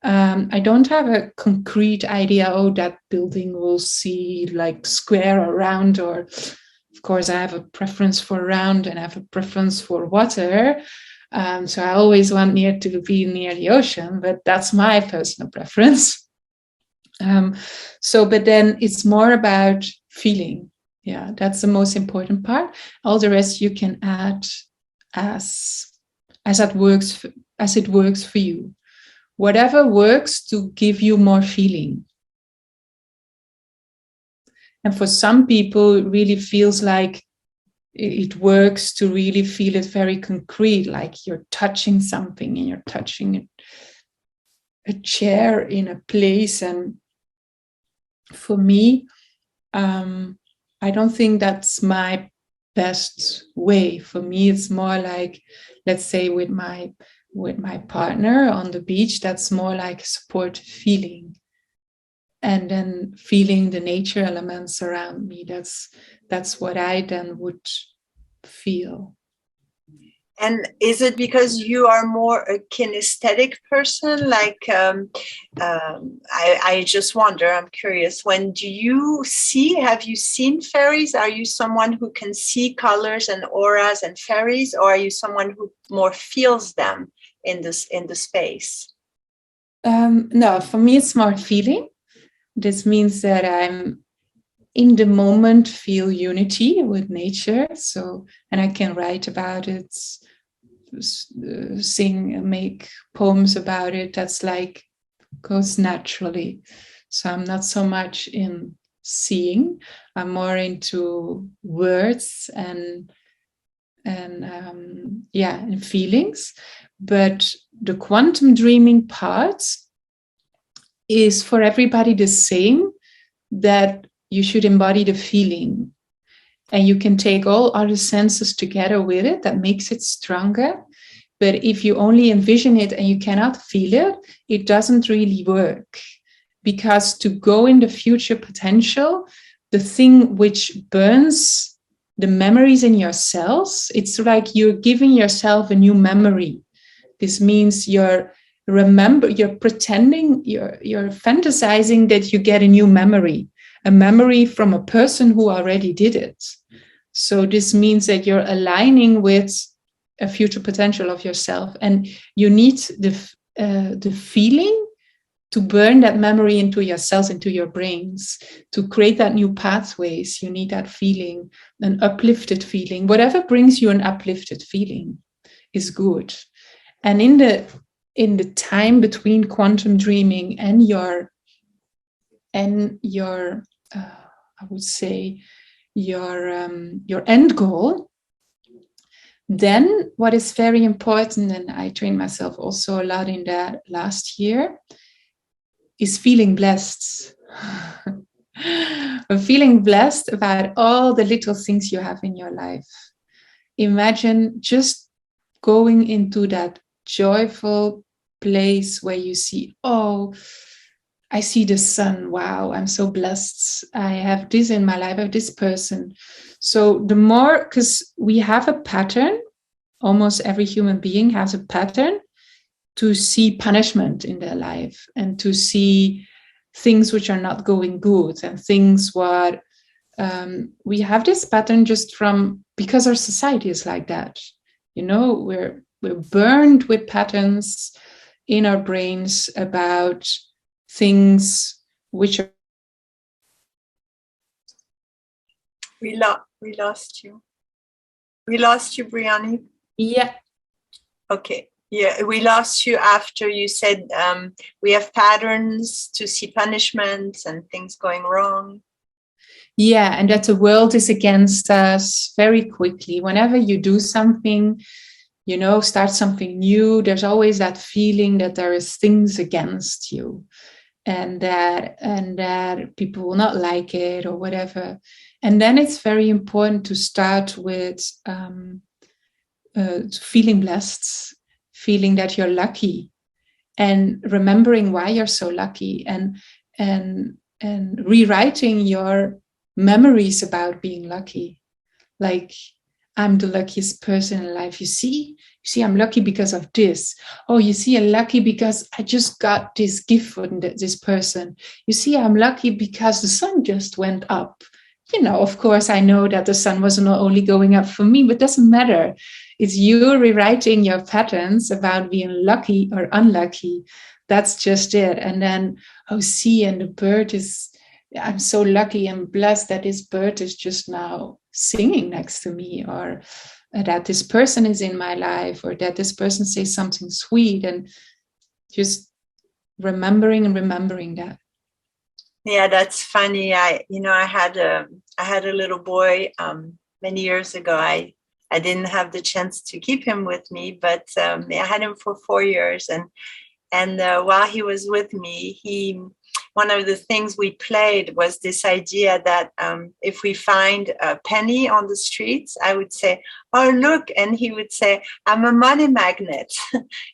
I don't have a concrete idea, that building will see like square or round, or of course I have a preference for round and I have a preference for water. So I always want to be near the ocean, but that's my personal preference. But then it's more about feeling. Yeah, that's the most important part. All the rest you can add as it works for you. Whatever works to give you more feeling. And for some people, it really feels like it works to really feel it very concrete, like you're touching something and you're touching a chair in a place. And for me, I don't think that's my best way. For me, it's more like, let's say with my partner on the beach, that's more like a supportive feeling. And then feeling the nature elements around me. That's what I then would feel. And is it because you are more a kinesthetic person? Like, I just wonder, I'm curious, have you seen fairies? Are you someone who can see colors and auras and fairies, or are you someone who more feels them in the space? No, for me, it's more feeling. This means that I'm in the moment, feel unity with nature. So, and I can write about it, sing, make poems about it. That's like goes naturally. So I'm not so much in seeing. I'm more into words and feelings. But the quantum dreaming part is for everybody the same, that you should embody the feeling. And you can take all other senses together with it. That makes it stronger. But if you only envision it and you cannot feel it, it doesn't really work. Because to go in the future potential, the thing which burns the memories in your cells, it's like you're giving yourself a new memory. This means you're pretending, you're fantasizing that you get a new memory, a memory from a person who already did it. So this means that you're aligning with a future potential of yourself, and you need the feeling to burn that memory into your cells, into your brains, to create that new pathways. You need that feeling, an uplifted feeling. Whatever brings you an uplifted feeling is good. And in the time between quantum dreaming and your I would say your end goal, then what is very important, and I trained myself also a lot in that last year, is feeling blessed. Feeling blessed about all the little things you have in your life. Imagine just going into that joyful place where you see, oh, I see the sun. Wow, I'm so blessed. I have this in my life, I have this person. So the more, because we have a pattern, almost every human being has a pattern to see punishment in their life and to see things which are not going good and things what we have this pattern just from because our society is like that. You know, we're burned with patterns in our brains about things which are. We lost you. We lost you, Briony. Yeah. Okay. Yeah, we lost you after you said we have patterns to see punishments and things going wrong. Yeah, and that the world is against us very quickly. Whenever you do something, you know, start something new, there's always that feeling that there is things against you and that people will not like it or whatever. And then it's very important to start with feeling blessed, feeling that you're lucky and remembering why you're so lucky and rewriting your memories about being lucky. Like, I'm the luckiest person in life. You see, I'm lucky because of this. Oh, you see, I'm lucky because I just got this gift from this person. You see, I'm lucky because the sun just went up. You know, of course, I know that the sun was not only going up for me, but it doesn't matter. It's you rewriting your patterns about being lucky or unlucky. That's just it. And then, oh, see, and the bird is, I'm so lucky and blessed that this bird is just now singing next to me, or that this person is in my life, or that this person says something sweet, and just remembering that. Yeah, that's funny. I had a little boy many years ago. I didn't have the chance to keep him with me, but I had him for 4 years, and while he was with me, one of the things we played was this idea that if we find a penny on the streets, I would say, "Oh, look," and he would say, "I'm a money magnet,"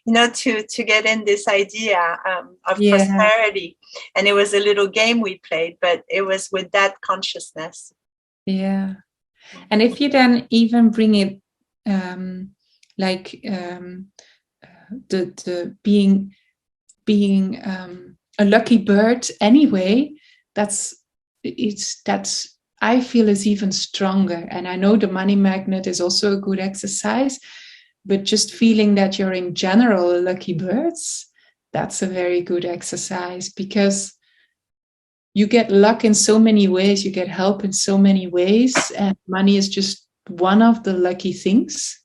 to get in this idea of prosperity. And it was a little game we played, but it was with that consciousness. Yeah. And if you then even bring it the being a lucky bird anyway, that's I feel is even stronger. And I know the money magnet is also a good exercise, but just feeling that you're in general a lucky birds, that's a very good exercise, because you get luck in so many ways, you get help in so many ways, and money is just one of the lucky things.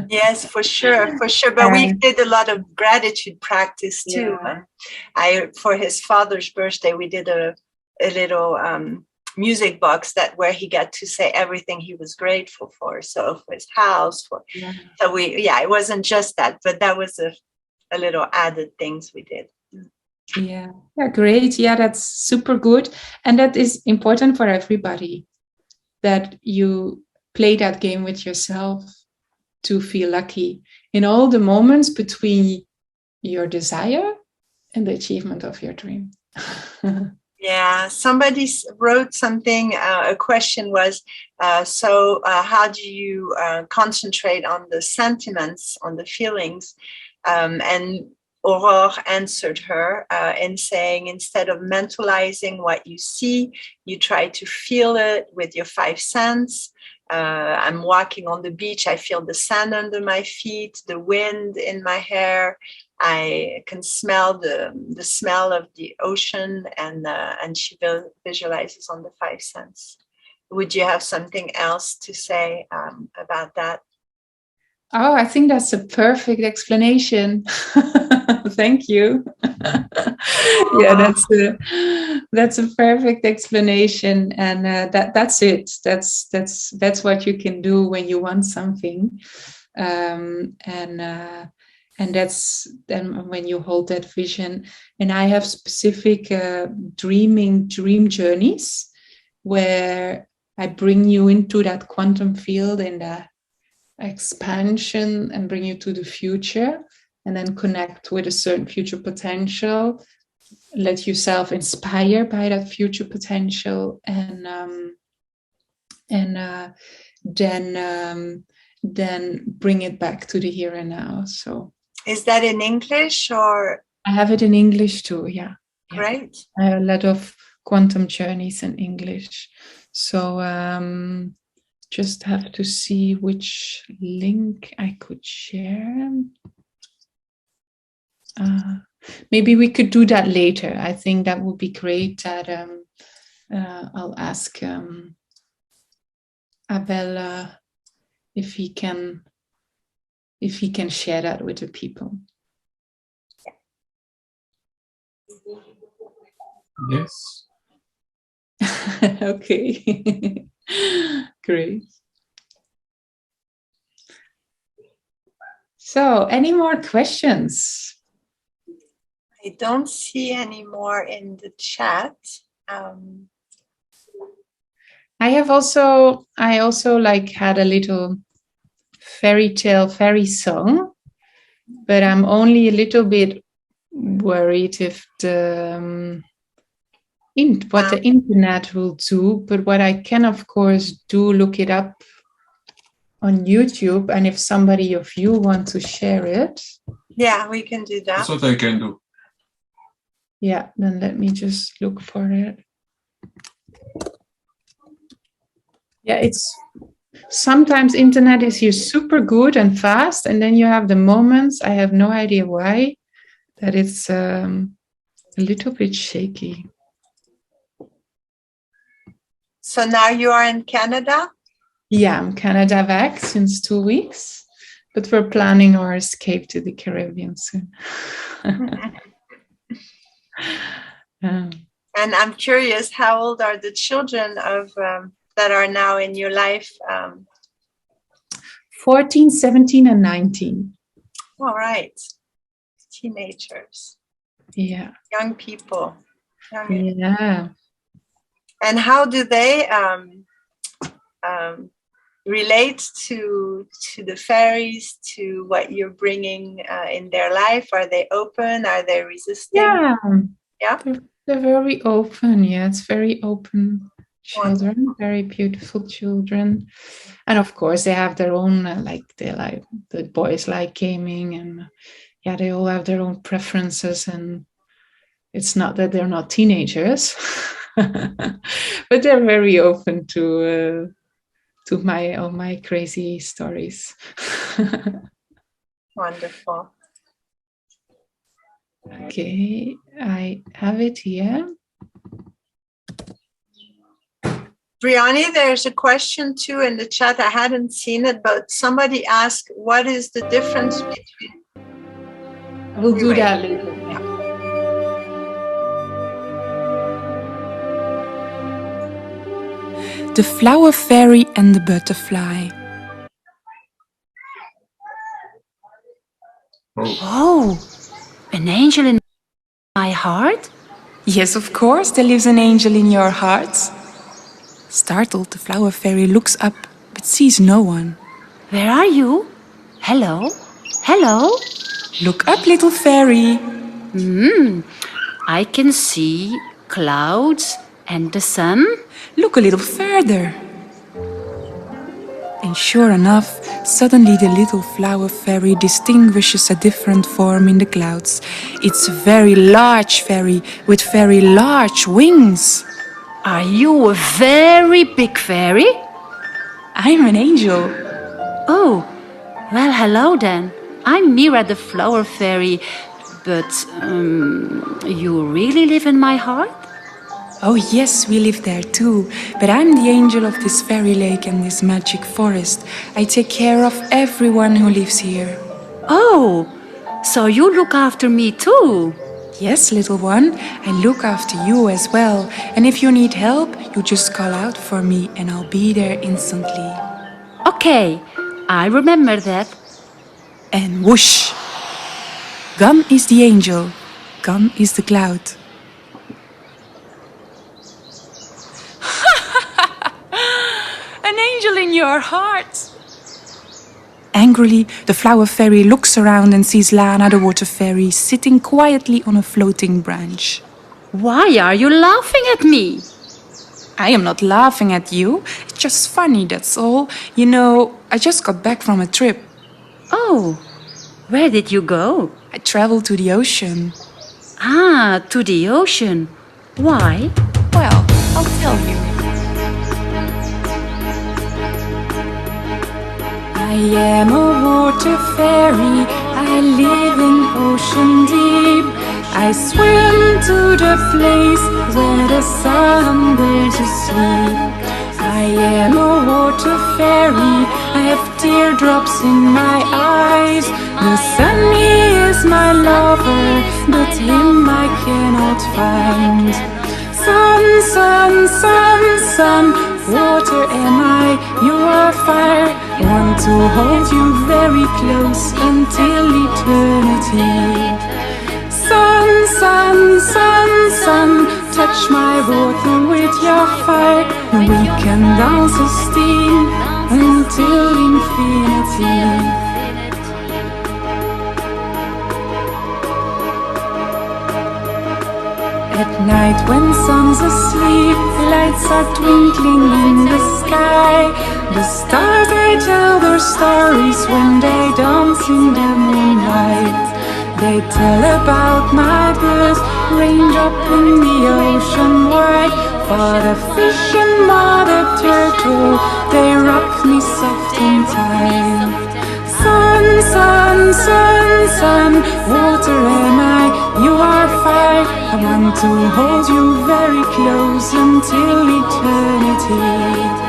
Yes, for sure. But we did a lot of gratitude practice too. Yeah. For his father's birthday, we did a little music box where he got to say everything he was grateful for. So for his house, so it wasn't just that, but that was a little added things we did. Yeah, great. Yeah, that's super good, and that is important for everybody, that you play that game with yourself to feel lucky in all the moments between your desire and the achievement of your dream. Yeah, somebody wrote something. A question was, how do you concentrate on the sentiments, on the feelings? And Aurore answered her in saying, instead of mentalizing what you see, you try to feel it with your 5 senses. I'm walking on the beach, I feel the sand under my feet, the wind in my hair, I can smell the smell of the ocean, and she visualizes on the five senses. Would you have something else to say about that? Oh, I think that's a perfect explanation. Thank you. Yeah, that's a perfect explanation, and that's it. That's what you can do when you want something, and that's then when you hold that vision. And I have specific dream journeys where I bring you into that quantum field and expansion and bring you to the future, and then connect with a certain future potential, let yourself inspire by that future potential, and then bring it back to the here and now. So is that in English, or? I have it in English too. Yeah. Great. I have a lot of quantum journeys in English. So just have to see which link I could share. Maybe we could do that later. I think that would be great. That I'll ask Abel if he can share that with the people. Yes. Okay. Great. So, any more questions? I don't see any more in the chat. I also like had a little fairy song, but I'm only a little bit worried if what the internet will do. But what I can, of course, do, look it up on YouTube, and if somebody of you want to share it, yeah, we can do that. That's what I can do. Yeah, then let me just look for it. Yeah, it's sometimes internet is here super good and fast, and then you have the moments, I have no idea why, that it's a little bit shaky. So now you are in Canada? Yeah, I'm Canada back since 2 weeks, but we're planning our escape to the Caribbean soon. And I'm curious, how old are the children of that are now in your life? 14, 17, and 19. All right. Teenagers. Yeah. Young people. Yeah. And how do they relate to the fairies, to what you're bringing in their life? Are they open? Are they resisting? Yeah. Yeah. They're very open. Yeah, it's very open children, Wonderful. very beautiful children. And of course, they have their own, the boys like gaming, and yeah, they all have their own preferences. And it's not that they're not teenagers, but they're very open to all my crazy stories. Wonderful. Okay, I have it here. Briony, there's a question too in the chat. I hadn't seen it, but somebody asked, what is the difference between... We'll do that later. Yeah. The flower fairy and the butterfly. Oh, an angel in my heart? Yes, of course, there lives an angel in your heart. Startled, the flower fairy looks up, but sees no one. Where are you? Hello? Hello? Look up, little fairy. I can see clouds and the sun. Look a little further. And sure enough, suddenly the little flower fairy distinguishes a different form in the clouds. It's a very large fairy with very large wings. Are you a very big fairy? I'm an angel. Oh, well, hello then. I'm Mira the flower fairy. But you really live in my heart? Oh yes, we live there too, but I'm the angel of this fairy lake and this magic forest. I take care of everyone who lives here. Oh, so you look after me too? Yes, little one, I look after you as well, and if you need help, you just call out for me and I'll be there instantly. Okay, I remember that. And whoosh! Gone is the angel, gone is the cloud. An angel in your heart! Angrily, the flower fairy looks around and sees Lana, the water fairy, sitting quietly on a floating branch. Why are you laughing at me? I am not laughing at you. It's just funny, that's all. You know, I just got back from a trip. Oh, where did you go? I traveled to the ocean. Ah, to the ocean. Why? Well, I'll tell you. I am a water fairy, I live in ocean deep. I swim to the place where the sun goes to sleep. I am a water fairy, I have teardrops in my eyes. The sun is my lover, but him I cannot find. Sun, sun, sun, sun, water am I, you are fire. Want to hold you very close until eternity. Sun, sun, sun, sun, touch my water with your fire. We can dance a steam until infinity. At night when sun's asleep, lights are twinkling in the sky. The stars, they tell their stories when they dance in the moonlight. They tell about my birth, raindrop in the ocean wide. For the fish and mother turtle, they rock me soft and tight. Sun, sun, sun, sun, water am I, you are fire. I want to hold you very close until eternity.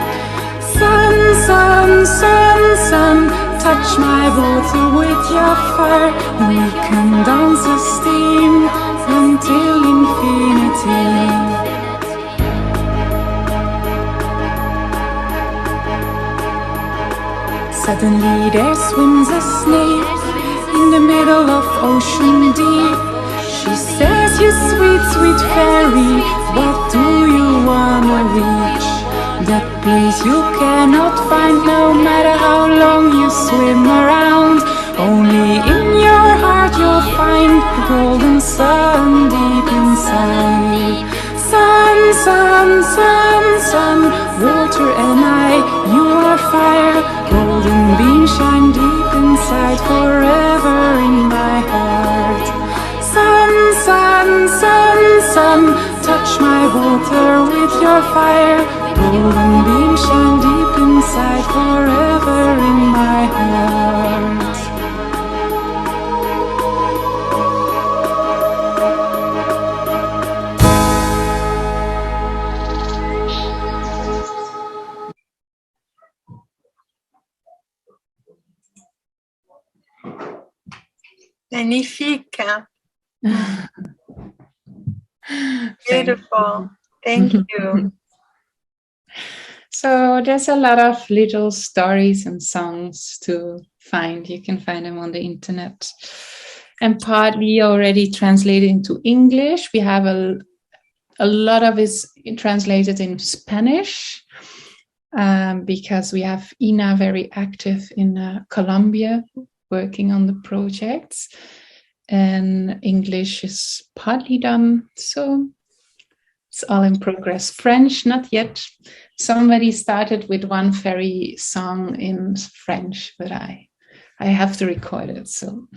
Sun, sun, sun, sun, touch my water with your fire. We can dance a steam until infinity. Suddenly there swims a snake in the middle of ocean deep. She says, you sweet, sweet fairy, what do you wanna reach? That place you cannot find no matter how long you swim around. Only in your heart you'll find the golden sun deep inside. Sun, sun, sun, sun, water am I, you are fire. Golden beams shine deep inside forever in my heart. Sun, sun, sun, sun, touch my water with your fire. Golden beams shine deep inside forever in my heart. Magnifique. Beautiful. Thank you. So there's a lot of little stories and songs to find. You can find them on the internet. And partly already translated into English. We have a lot of it translated in Spanish because we have Ina very active in Colombia working on the projects. And English is partly done. So it's all in progress. French, not yet. Somebody started with one fairy song in French, but I have to record it. So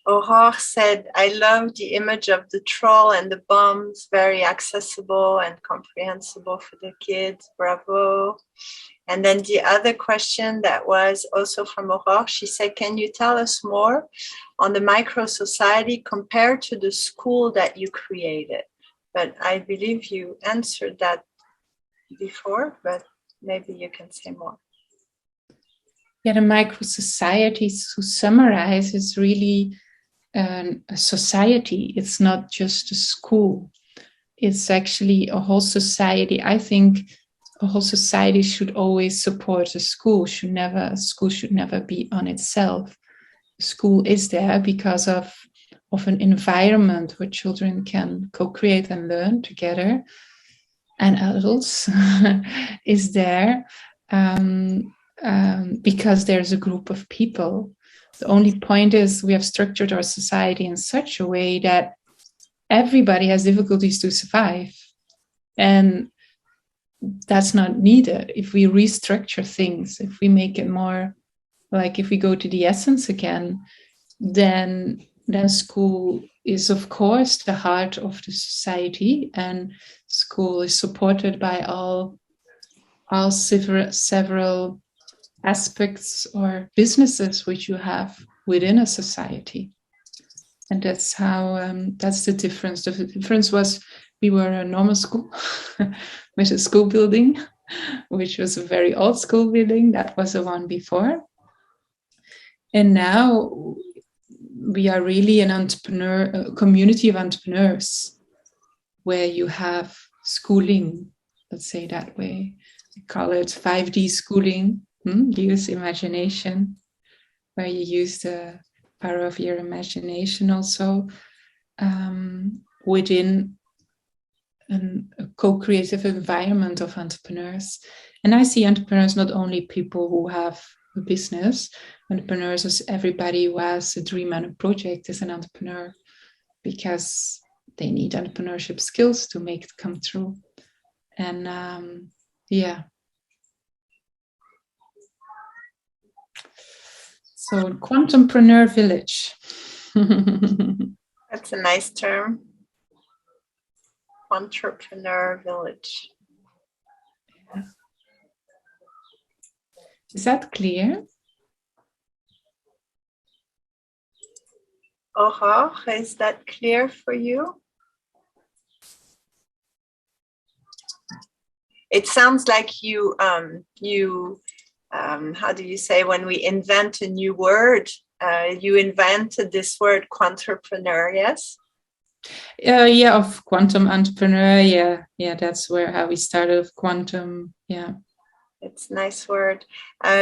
Aurore said, I love the image of the troll and the bombs, very accessible and comprehensible for the kids. Bravo. And then the other question that was also from Aurore, she said, can you tell us more on the micro society compared to the school that you created? But I believe you answered that before, but maybe you can say more. Yeah, the micro society, to summarize, is really a society. It's not just a school. It's actually a whole society. I think a whole society should always support a school. A school should never be on itself. School is there because of an environment where children can co-create and learn together, and adults is there because there's a group of people. The only point is we have structured our society in such a way that everybody has difficulties to survive. And that's not needed. If we restructure things, if we make it more like, if we go to the essence again, then school is, of course, the heart of the society, and school is supported by all several aspects or businesses which you have within a society. And that's how that's the difference. The difference was we were a normal school with a school building, which was a very old school building. That was the one before. And now we are really a community of entrepreneurs where you have schooling, let's say that way. We call it 5D schooling. Use imagination, where you use the power of your imagination also within a co-creative environment of entrepreneurs. And I see entrepreneurs not only people who have a business. Entrepreneurs is everybody who has a dream and a project is an entrepreneur, because they need entrepreneurship skills to make it come true. And So Quantumpreneur Village. That's a nice term. Entrepreneur Village. Yeah. Is that clear? Aurore, is that clear for you? It sounds like you how do you say, when we invent a new word, you invented this word quantrepreneur, yes? Of quantum entrepreneur, yeah, that's how we started with quantum, yeah. It's a nice word.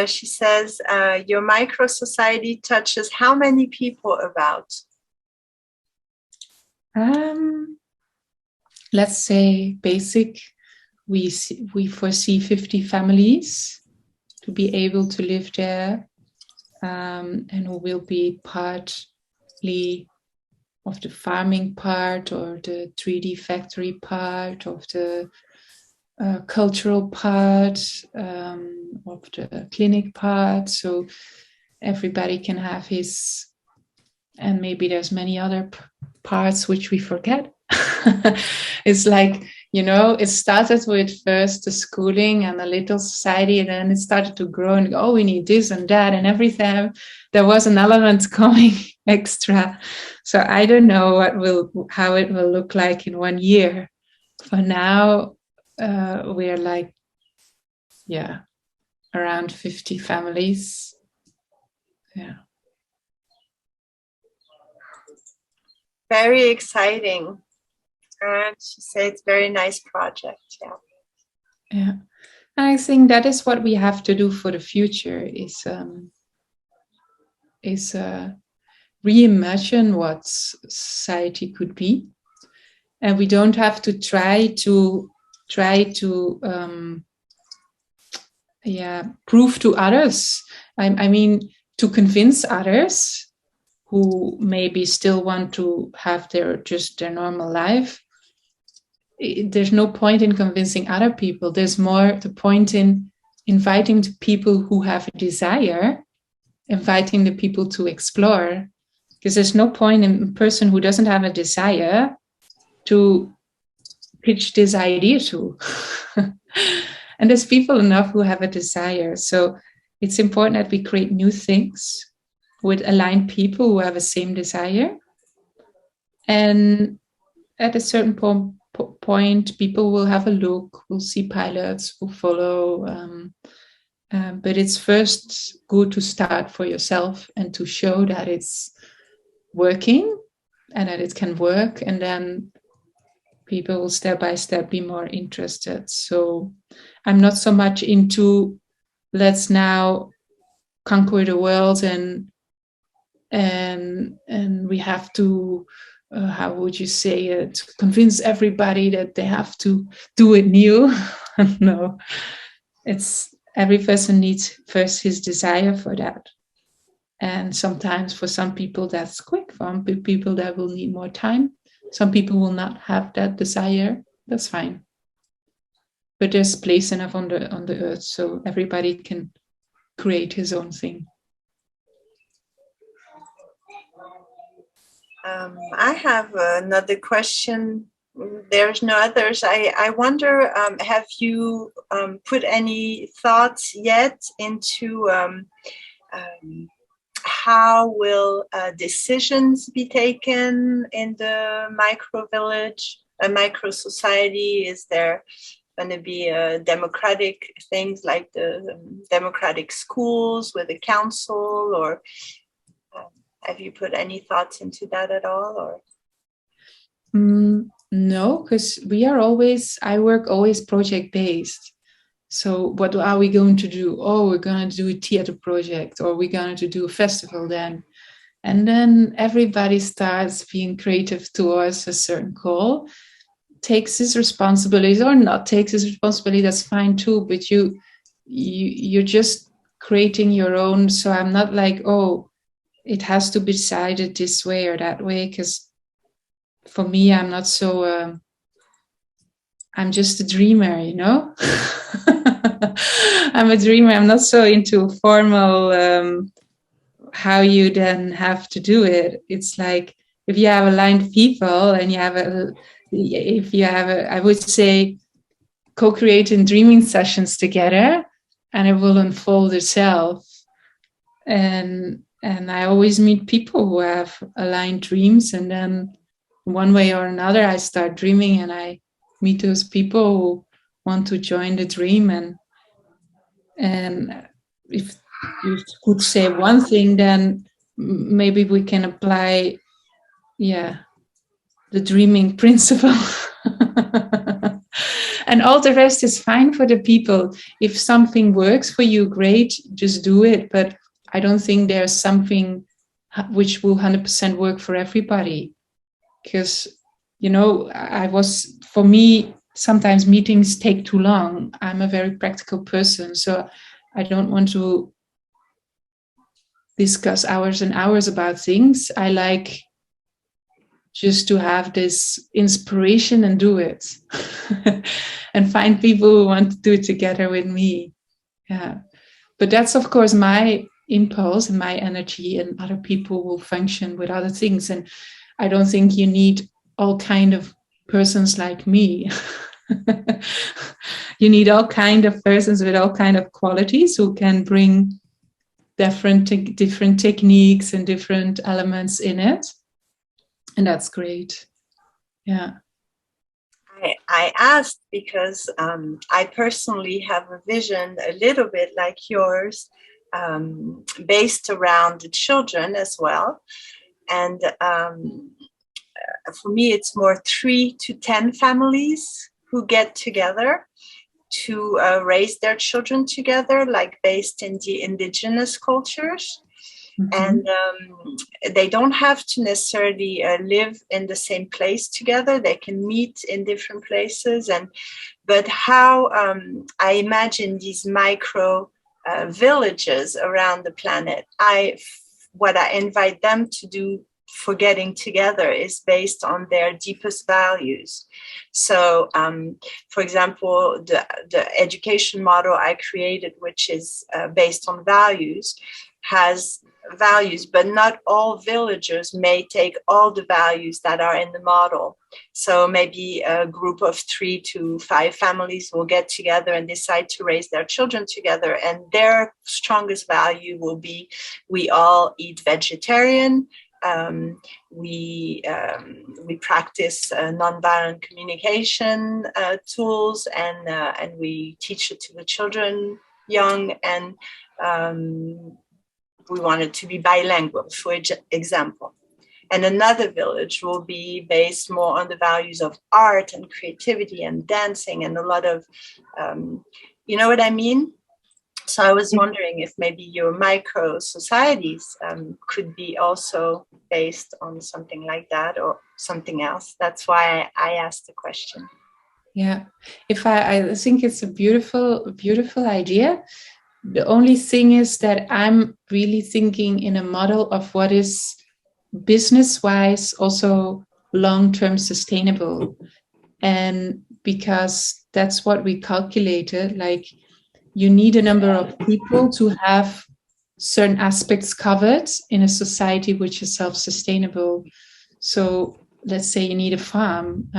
She says, your micro society touches how many people about? Let's say basic, we foresee 50 families to be able to live there, and who will be partly of the farming part, or the 3D factory part, of the cultural part, of the clinic part. So everybody can have his, and maybe there's many other parts which we forget. It's like, it started with first the schooling and a little society, and then it started to grow and go, we need this and that, and every time there was an element coming extra. So I don't know how it will look like in 1 year. For now, we're like, around 50 families. Yeah. Very exciting. And she said it's a very nice project. Yeah. I think that is what we have to do for the future, is reimagine what society could be. And we don't have to try to prove to others. I mean, to convince others who maybe still want to have their normal life. There's no point in convincing other people. There's more the point in inviting the people who have a desire, inviting the people to explore, because there's no point in a person who doesn't have a desire to pitch this idea to. And there's people enough who have a desire. So it's important that we create new things with aligned people who have the same desire. And at a certain point, people will have a look, will see pilots, will follow. But it's first good to start for yourself and to show that it's working and that it can work. And then people will step by step be more interested. So I'm not so much into let's now conquer the world and we have to how would you say it, convince everybody that they have to do it new. No, it's every person needs first his desire for that. And sometimes for some people that's quick, for people that will need more time. Some people will not have that desire. That's fine. But there's place enough on the earth so everybody can create his own thing. I have another question. There's no others. I wonder, have you put any thoughts yet into how will decisions be taken in the micro village, a micro society? Is there going to be democratic things like the democratic schools with a council, or have you put any thoughts into that at all? Or no, because I work always project based. So what are we going to do? Oh, we're going to do a theater project, or we're going to do a festival then. And then everybody starts being creative towards a certain goal, takes his responsibilities or not takes his responsibility, that's fine too. But you're just creating your own. So I'm not like, oh, it has to be decided this way or that way, because for me, I'm not so, I'm just a dreamer, you know? I'm a dreamer. I'm not so into formal, how you then have to do it. It's like, if you have aligned people and I would say, co-creating dreaming sessions together, and it will unfold itself. And I always meet people who have aligned dreams, and then one way or another, I start dreaming and I meet those people who want to join the dream. And if you could say one thing, then maybe we can apply, the dreaming principle. And all the rest is fine for the people. If something works for you, great, just do it. But I don't think there's something which will 100% work for everybody. Because, for me, sometimes meetings take too long. I'm a very practical person, so I don't want to discuss hours and hours about things. I like just to have this inspiration and do it. And find people who want to do it together with me. Yeah. But that's, of course, my impulse and my energy, and other people will function with other things. And I don't think you need all kind of persons like me. You need all kind of persons with all kind of qualities who can bring different techniques and different elements in it. And that's great. Yeah. I asked because I personally have a vision a little bit like yours, based around the children as well. And for me, it's more 3 to 10 families who get together to raise their children together, like based in the indigenous cultures. Mm-hmm. And they don't have to necessarily live in the same place together. They can meet in different places. But how I imagine these micro villages around the planet, what I invite them to do for getting together is based on their deepest values. So, for example, the education model I created, which is based on values, has values, but not all villagers may take all the values that are in the model. So maybe a group of 3 to 5 families will get together and decide to raise their children together, and their strongest value will be, we all eat vegetarian. We practice nonviolent communication tools, and we teach it to the children young, and we want it to be bilingual, for example. And another village will be based more on the values of art and creativity and dancing and a lot of, you know what I mean? So I was wondering if maybe your micro societies could be also based on something like that or something else. That's why I asked the question. Yeah, if I think it's a beautiful idea. The only thing is that I'm really thinking in a model of what is business-wise also long-term sustainable. And because that's what we calculated, like you need a number of people to have certain aspects covered in a society which is self-sustainable. So let's say you need a farm,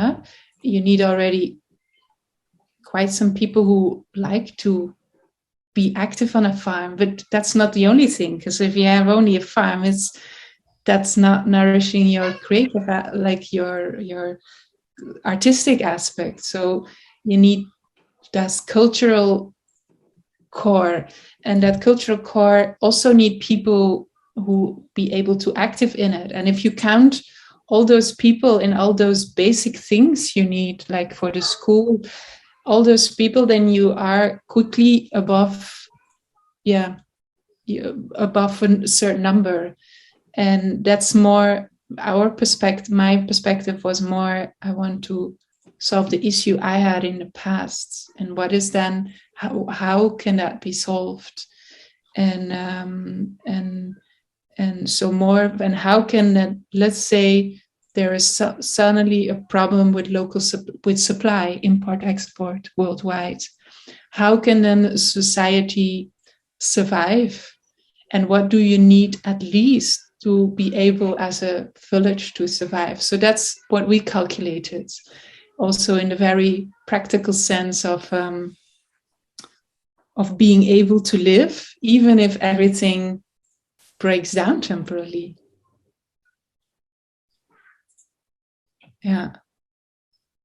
you need already quite some people who like to be active on a farm, but that's not the only thing, because if you have only a farm, that's not nourishing your creative, like your artistic aspect. So you need that cultural core, and that cultural core also need people who be able to active in it. And if you count all those people in all those basic things you need, like for the school, all those people, then you are quickly above a certain number. And that's more our perspective. My perspective was more, I want to solve the issue I had in the past, and what is then, how can that be solved, and so more, and how can that, let's say there is suddenly a problem with with supply, import, export worldwide. How can then society survive? And what do you need at least to be able as a village to survive? So that's what we calculated. Also in the very practical sense of being able to live, even if everything breaks down temporarily. Yeah.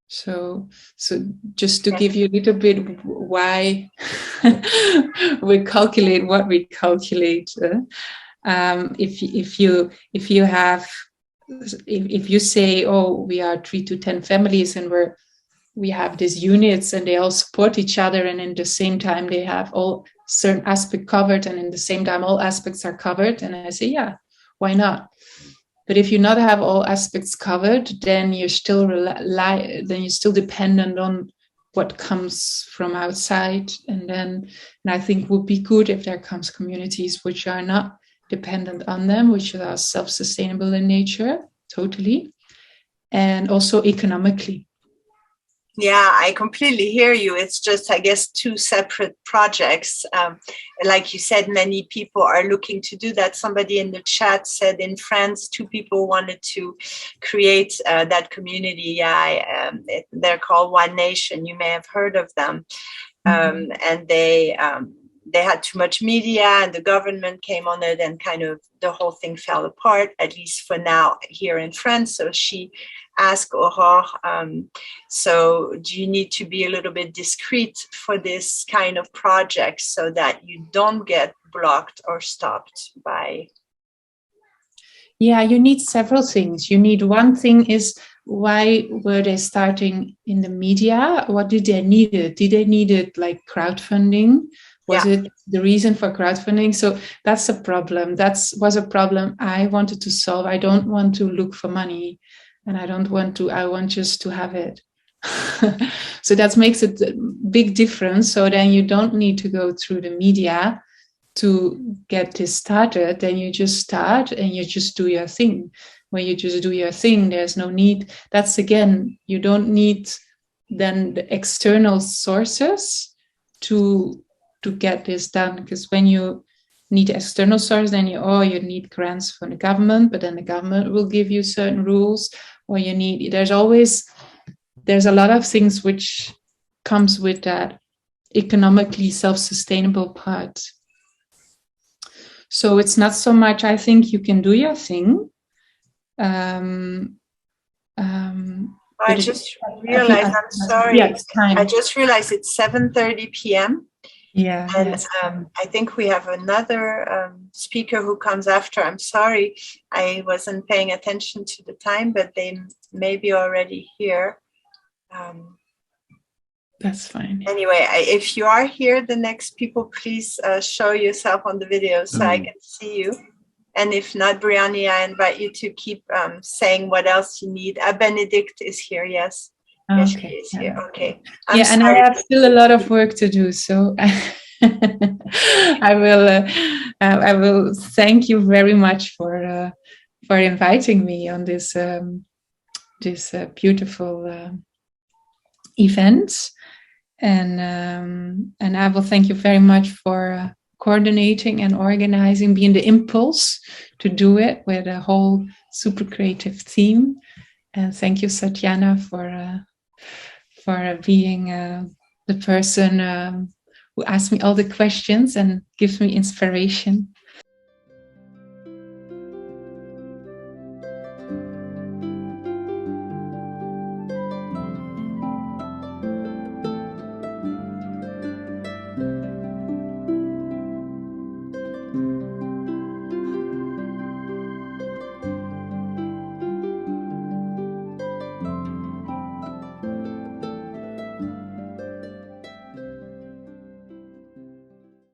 So just to give you a little bit why we calculate what we calculate. If you say, oh, we are 3 to 10 families and we have these units and they all support each other, and in the same time they have all certain aspects covered, and in the same time all aspects are covered, and I say, yeah, why not? But if you not have all aspects covered, then you're still dependent on what comes from outside. And I think it would be good if there comes communities which are not dependent on them, which are self-sustainable in nature, totally, and also economically. Yeah, I completely hear you. It's just, I guess, 2 separate projects. Like you said, many people are looking to do that. Somebody in the chat said in France, 2 people wanted to create that community. They're called One Nation. You may have heard of them. And they had too much media, and the government came on it, and kind of the whole thing fell apart, at least for now here in France. So she asked Aurore, so do you need to be a little bit discreet for this kind of project so that you don't get blocked or stopped by? Yeah, you need several things. You need, one thing is, why were they starting in the media? What did they need it? Did they need it like crowdfunding? Was it the reason for crowdfunding? So that's a problem. That was a problem I wanted to solve. I don't want to look for money, and I want just to have it. So that makes it a big difference. So then you don't need to go through the media to get this started. Then you just start and you just do your thing. When you just do your thing, there's no need. That's, again, you don't need then the external sources to get this done, because when you need external source, then you need grants from the government, but then the government will give you certain rules, or there's a lot of things which comes with that economically self-sustainable part. So it's not so much, I think you can do your thing. I just realized, I'm sorry. Yeah, it's time. I just realized it's 7:30 p.m. Yeah. And yes. I think we have another speaker who comes after. I'm sorry, I wasn't paying attention to the time, but they may be already here. That's fine. Anyway, if you are here, the next people, please show yourself on the video so I can see you. And if not, Briony, I invite you to keep saying what else you need. Benedict is here, yes. Yes, she is here. Okay. I'm and sorry. I have still a lot of work to do, so I will thank you very much for inviting me on this beautiful event, and I will thank you very much for coordinating and organizing, being the impulse to do it with a whole super creative team. And thank you, Satyana, for being the person who asks me all the questions and gives me inspiration.